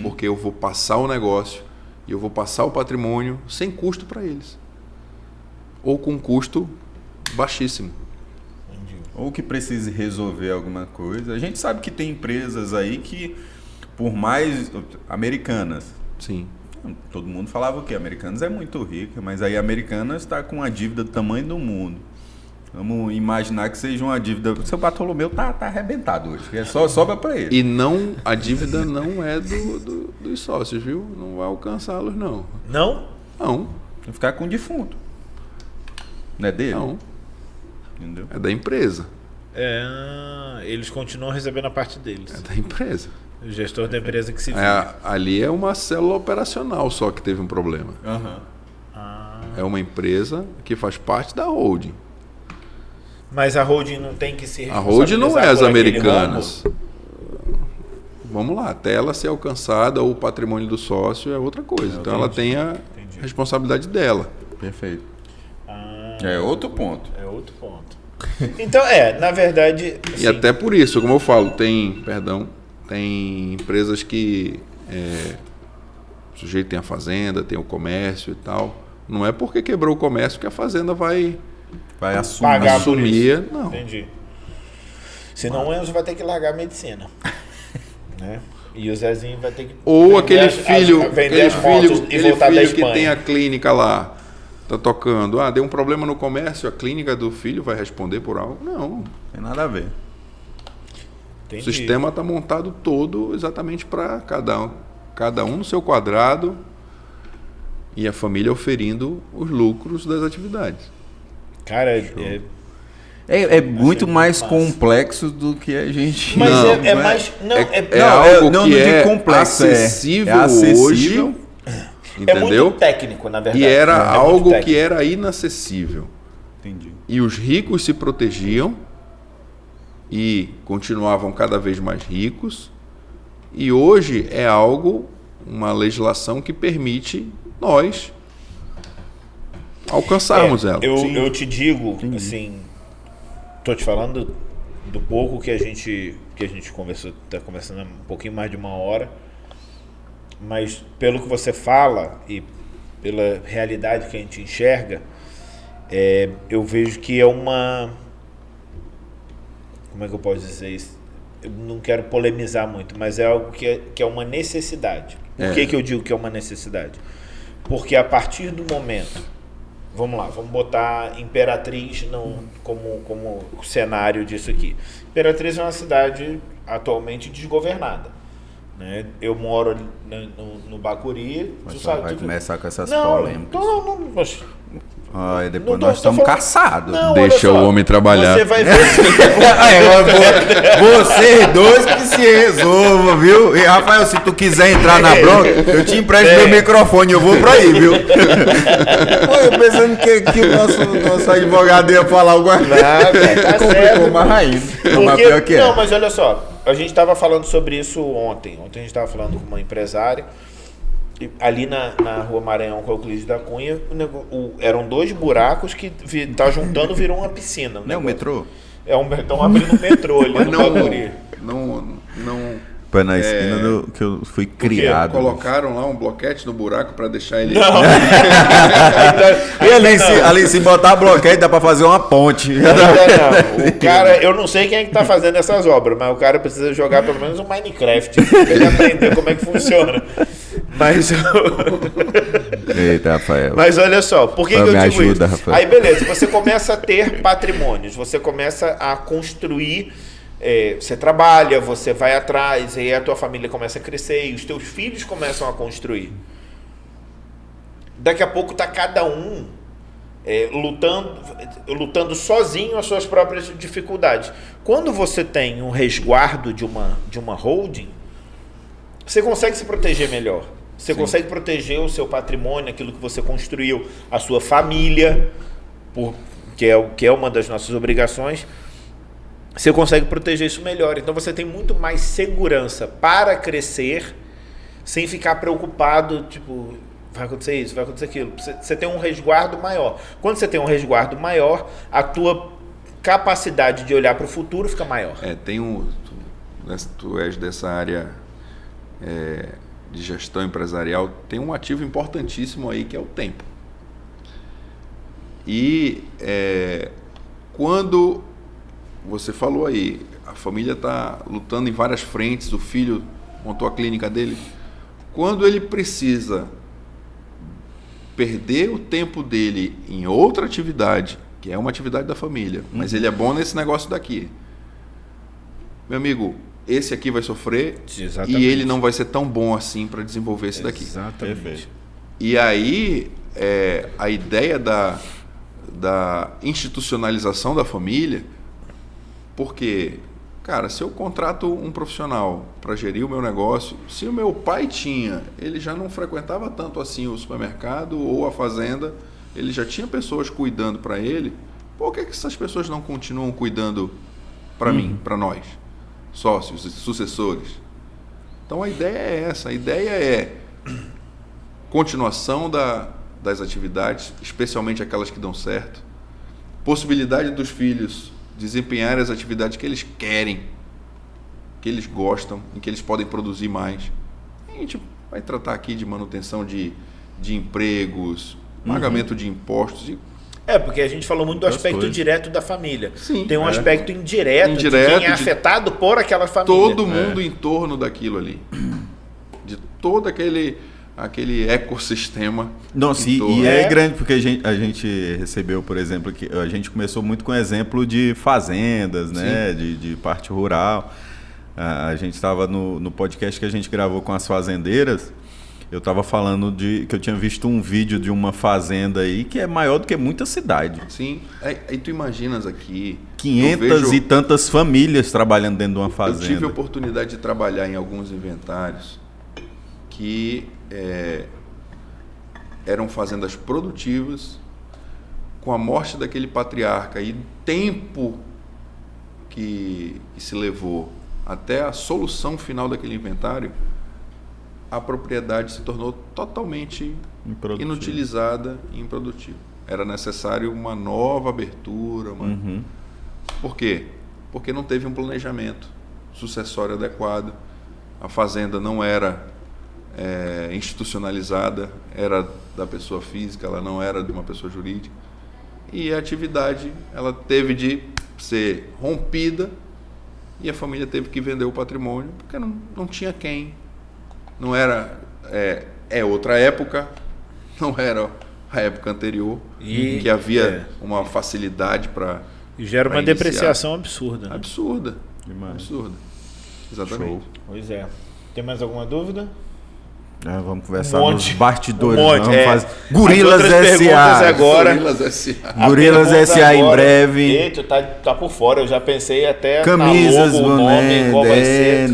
Porque eu vou passar o negócio e eu vou passar o patrimônio sem custo para eles. Ou com custo baixíssimo. Ou que precise resolver alguma coisa. A gente sabe que tem empresas aí que, por mais... Americanas. Sim. Todo mundo falava o quê? Americanas é muito rica, mas aí Americanas está com uma dívida do tamanho do mundo. Vamos imaginar que seja uma dívida... O seu Bartolomeu tá arrebentado hoje, é só sobra para ele. E não, a dívida não é dos sócios, viu? Não vai alcançá-los, não. Não? Não. Vai ficar com o defunto. Não é dele? Não. Entendeu? É da empresa. Eles continuam recebendo a parte deles. É da empresa. O gestor da empresa que se vira. Ali é uma célula operacional só que teve um problema. É uma empresa que faz parte da holding. Mas a holding não tem que se A holding não é as por aquele americanas. rombo? Vamos lá, até ela ser alcançada, o patrimônio do sócio é outra coisa. Então ela tem a responsabilidade dela. Perfeito. É outro ponto. É outro ponto. Então, na verdade... E até por isso, como eu falo, tem empresas que o sujeito tem a fazenda, tem o comércio e tal. Não é porque quebrou o comércio que a fazenda vai assumir. Não. Entendi. Senão o Enzo vai ter que largar a medicina. Né? E o Zezinho vai ter que... Ou aquele filho que tem a clínica lá, tá tocando. Deu um problema no comércio, a clínica do filho vai responder por algo? Não. Tem nada a ver. Entendi. O sistema está montado todo exatamente para cada um no seu quadrado e a família oferindo os lucros das atividades. Cara, é muito mais complexo do que a gente... Mas algo que é complexo, acessível hoje, entendeu? É muito técnico, na verdade. E era algo que era inacessível. Entendi. E os ricos se protegiam e continuavam cada vez mais ricos. E hoje é uma legislação que permite nós alcançarmos ela. Eu te digo, assim, tô te falando do pouco que a gente conversou, tá conversando um pouquinho mais de uma hora, mas pelo que você fala e pela realidade que a gente enxerga, eu vejo que é uma... Como é que eu posso dizer isso? Eu não quero polemizar muito, mas é algo que é uma necessidade. Por que eu digo que é uma necessidade? Porque a partir do momento... Vamos lá, vamos botar Imperatriz como cenário disso aqui. Imperatriz é uma cidade atualmente desgovernada. Né? Eu moro no Bacuri. Vai começar com essas polêmicas. Não, depois nós estamos caçados. Deixa o homem trabalhar. Você vai ver. Vocês dois que se resolvam, viu? E Rafael, se tu quiser entrar na bronca, eu te empresto meu microfone, eu vou pra aí, viu? Eu pensando que o nosso advogado ia falar alguma coisa. Tá certo. Mas ainda. Pior que Não, mas olha só, a gente estava falando sobre isso ontem. Ontem a gente estava falando com uma empresária. Ali na rua Maranhão com Euclides da Cunha, eram 2 buracos que tá juntando, virou uma piscina. Não é o metrô? Estão abrindo um metrô ali no Bacuri. Foi na esquina que eu fui criado. Colocaram lá um bloquete no buraco para deixar ele... Não. E ali se botar bloquete dá para fazer uma ponte. Ainda não. O cara, eu não sei quem é que tá fazendo essas obras, mas o cara precisa jogar pelo menos um Minecraft pra ele aprender como é que funciona. Mas Eita, Rafael. Mas olha só, por que eu me digo ajuda, isso? Rafael. Aí beleza, você começa a ter patrimônios, você começa a construir, você trabalha, você vai atrás, e aí a tua família começa a crescer, e os teus filhos começam a construir. Daqui a pouco tá cada um lutando sozinho as suas próprias dificuldades. Quando você tem um resguardo de uma holding, você consegue se proteger melhor. Você consegue proteger o seu patrimônio, aquilo que você construiu, a sua família, que é uma das nossas obrigações. Você consegue proteger isso melhor. Então você tem muito mais segurança para crescer sem ficar preocupado, tipo, vai acontecer isso, vai acontecer aquilo. Você tem um resguardo maior. Quando você tem um resguardo maior, a tua capacidade de olhar para o futuro fica maior. Tu és dessa área de gestão empresarial, tem um ativo importantíssimo aí que é o tempo. E quando você falou aí, a família está lutando em várias frentes, o filho montou a clínica dele, quando ele precisa perder o tempo dele em outra atividade, que é uma atividade da família, mas ele é bom nesse negócio daqui, meu amigo, esse aqui vai sofrer. Exatamente. E ele não vai ser tão bom assim para desenvolver esse daqui. Exatamente. E aí, a ideia da institucionalização da família, porque, cara, se eu contrato um profissional para gerir o meu negócio, se o meu pai tinha, ele já não frequentava tanto assim o supermercado ou a fazenda, ele já tinha pessoas cuidando para ele, por que essas pessoas não continuam cuidando para mim, para nós? Sócios, sucessores. Então a ideia é essa, a ideia é continuação das atividades, especialmente aquelas que dão certo, possibilidade dos filhos desempenharem as atividades que eles querem, que eles gostam, em que eles podem produzir mais. A gente vai tratar aqui de manutenção de empregos, pagamento de impostos. Porque a gente falou muito do aspecto direto da família. Sim, tem um aspecto indireto de quem é afetado por aquela família. Todo mundo em torno daquilo ali. De todo aquele ecossistema. Nossa, e é grande, porque a gente recebeu, por exemplo, que a gente começou muito com exemplo de fazendas, né? De parte rural. A gente estava no podcast que a gente gravou com as fazendeiras. Eu estava falando que eu tinha visto um vídeo de uma fazenda aí que é maior do que muita cidade. Sim, aí tu imaginas aqui... 500 e tantas famílias trabalhando dentro de uma fazenda. Eu tive a oportunidade de trabalhar em alguns inventários que eram fazendas produtivas, com a morte daquele patriarca e o tempo que se levou até a solução final daquele inventário, a propriedade se tornou totalmente inutilizada e improdutiva. Era necessário uma nova abertura. Por quê? Porque não teve um planejamento sucessório adequado. A fazenda não era institucionalizada, era da pessoa física, ela não era de uma pessoa jurídica. E a atividade ela teve de ser rompida e a família teve que vender o patrimônio porque não tinha quem. Não era... outra época, não era a época anterior, que havia uma facilidade para... E gera uma depreciação absurda. Né? Absurda. Demais. Absurda. Exatamente. Show. Pois é. Tem mais alguma dúvida? Vamos conversar nos bastidores. Gorilas S.A. agora. Gorilas S.A. em breve. Eita, tá por fora. Eu já pensei até camisas, na logo, o nome, qual vai ser.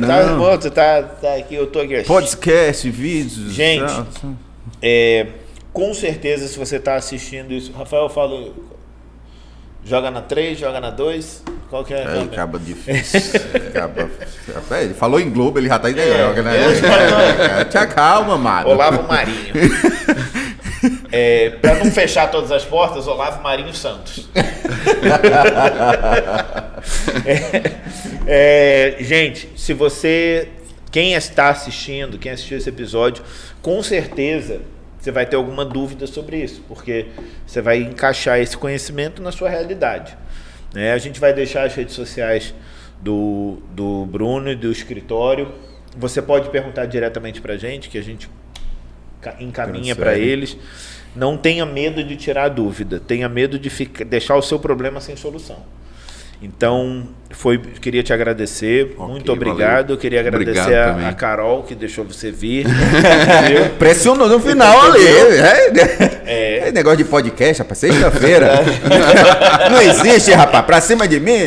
Tu tá aqui, eu tô aqui. Podcast, vídeos. Gente, com certeza, se você tá assistindo isso... Rafael, fala... Joga na 3, joga na 2. Qual que é? Acaba difícil. Ele falou em Globo, ele já tá joga, né? Te acalma, mano. Olavo Marinho. Para não fechar todas as portas, Olavo Marinho Santos. Gente, se você quem está assistindo, quem assistiu esse episódio, com certeza você vai ter alguma dúvida sobre isso, porque você vai encaixar esse conhecimento na sua realidade. Né? A gente vai deixar as redes sociais do Bruno e do escritório. Você pode perguntar diretamente para a gente, que a gente encaminha para eles. Não tenha medo de tirar a dúvida, tenha medo de deixar o seu problema sem solução. Então, queria te agradecer, muito obrigado. Valeu. Queria agradecer a Carol, que deixou você vir. Pressionou no final ali. É negócio de podcast, rapaz, sexta-feira. Não existe, rapaz, pra cima de mim.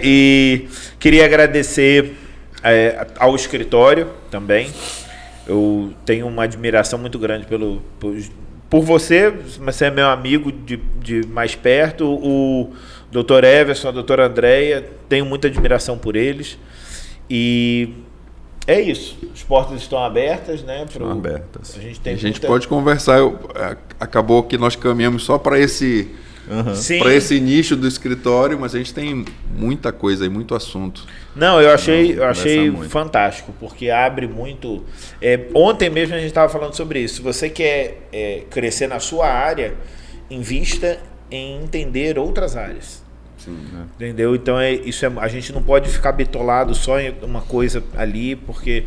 E queria agradecer ao escritório também. Eu tenho uma admiração muito grande por você, mas você é meu amigo de mais perto. O Dr. Everson, a doutora Andréia, tenho muita admiração por eles. E é isso. As portas estão abertas, né? Estão abertas. A gente pode conversar. Acabou que nós caminhamos só para esse nicho do escritório, mas a gente tem muita coisa e muito assunto. Não, eu achei fantástico, porque abre muito. Ontem mesmo a gente estava falando sobre isso. Se você quer crescer na sua área, invista em entender outras áreas. Sim, né? Entendeu? Então a gente não pode ficar bitolado só em uma coisa ali, porque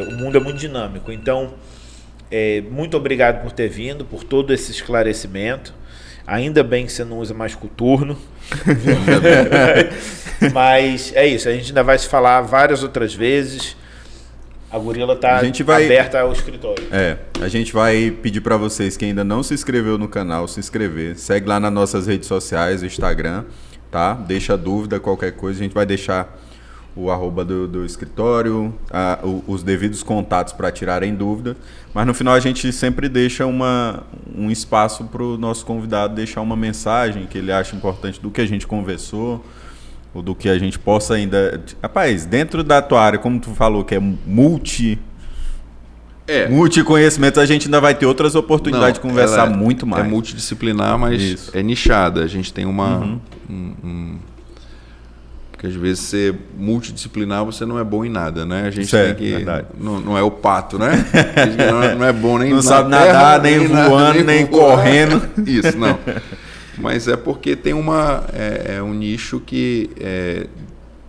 o mundo é muito dinâmico. Então, muito obrigado por ter vindo, por todo esse esclarecimento. Ainda bem que você não usa mais coturno. Mas é isso, a gente ainda vai se falar várias outras vezes. A Gorila está aberta ao escritório. A gente vai pedir para vocês que ainda não se inscreveu no canal, se inscrever. Segue lá nas nossas redes sociais, Instagram, tá? Deixa dúvida, qualquer coisa. A gente vai deixar o @ do escritório, os devidos contatos para tirarem dúvida. Mas no final a gente sempre deixa um espaço para o nosso convidado deixar uma mensagem que ele acha importante do que a gente conversou, ou do que a gente possa ainda... Rapaz, dentro da tua área, como tu falou, que é multi-conhecimento, a gente ainda vai ter outras oportunidades de conversar muito mais. É multidisciplinar, mas é nichada. A gente tem porque às vezes ser multidisciplinar você não é bom em nada, né? A gente tem que... Não é o pato, né? A gente não é bom nem... Não sabe nadar, nem voando, nem correndo. Isso, não. Mas é porque tem um nicho que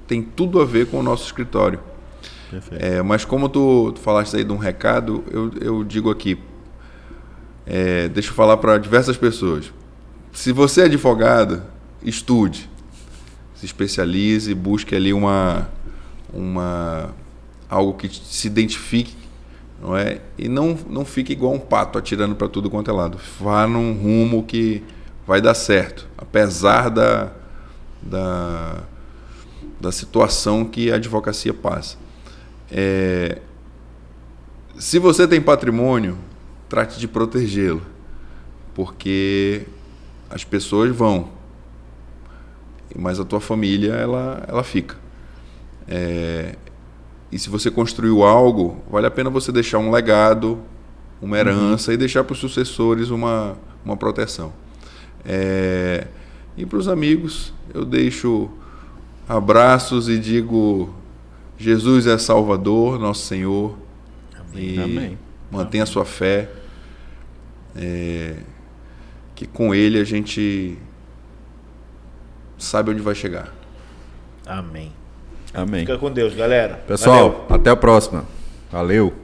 tem tudo a ver com o nosso escritório. Mas como tu falaste aí de um recado, eu digo aqui, deixa eu falar para diversas pessoas. Se você é advogado, estude, se especialize, busque ali algo que se identifique, não é? E não fique igual um pato atirando para tudo quanto é lado. Vá num rumo que vai dar certo, apesar da situação que a advocacia passa. Se você tem patrimônio, trate de protegê-lo, porque as pessoas vão, mas a tua família ela fica. E se você construiu algo, vale a pena você deixar um legado, uma herança, e deixar para os sucessores uma proteção. E para os amigos, eu deixo abraços e digo: Jesus é Salvador, nosso Senhor. Amém. Amém. Mantenha a sua fé, que com Ele a gente sabe onde vai chegar. Amém. Amém. Fica com Deus, galera. Pessoal, até a próxima. Valeu.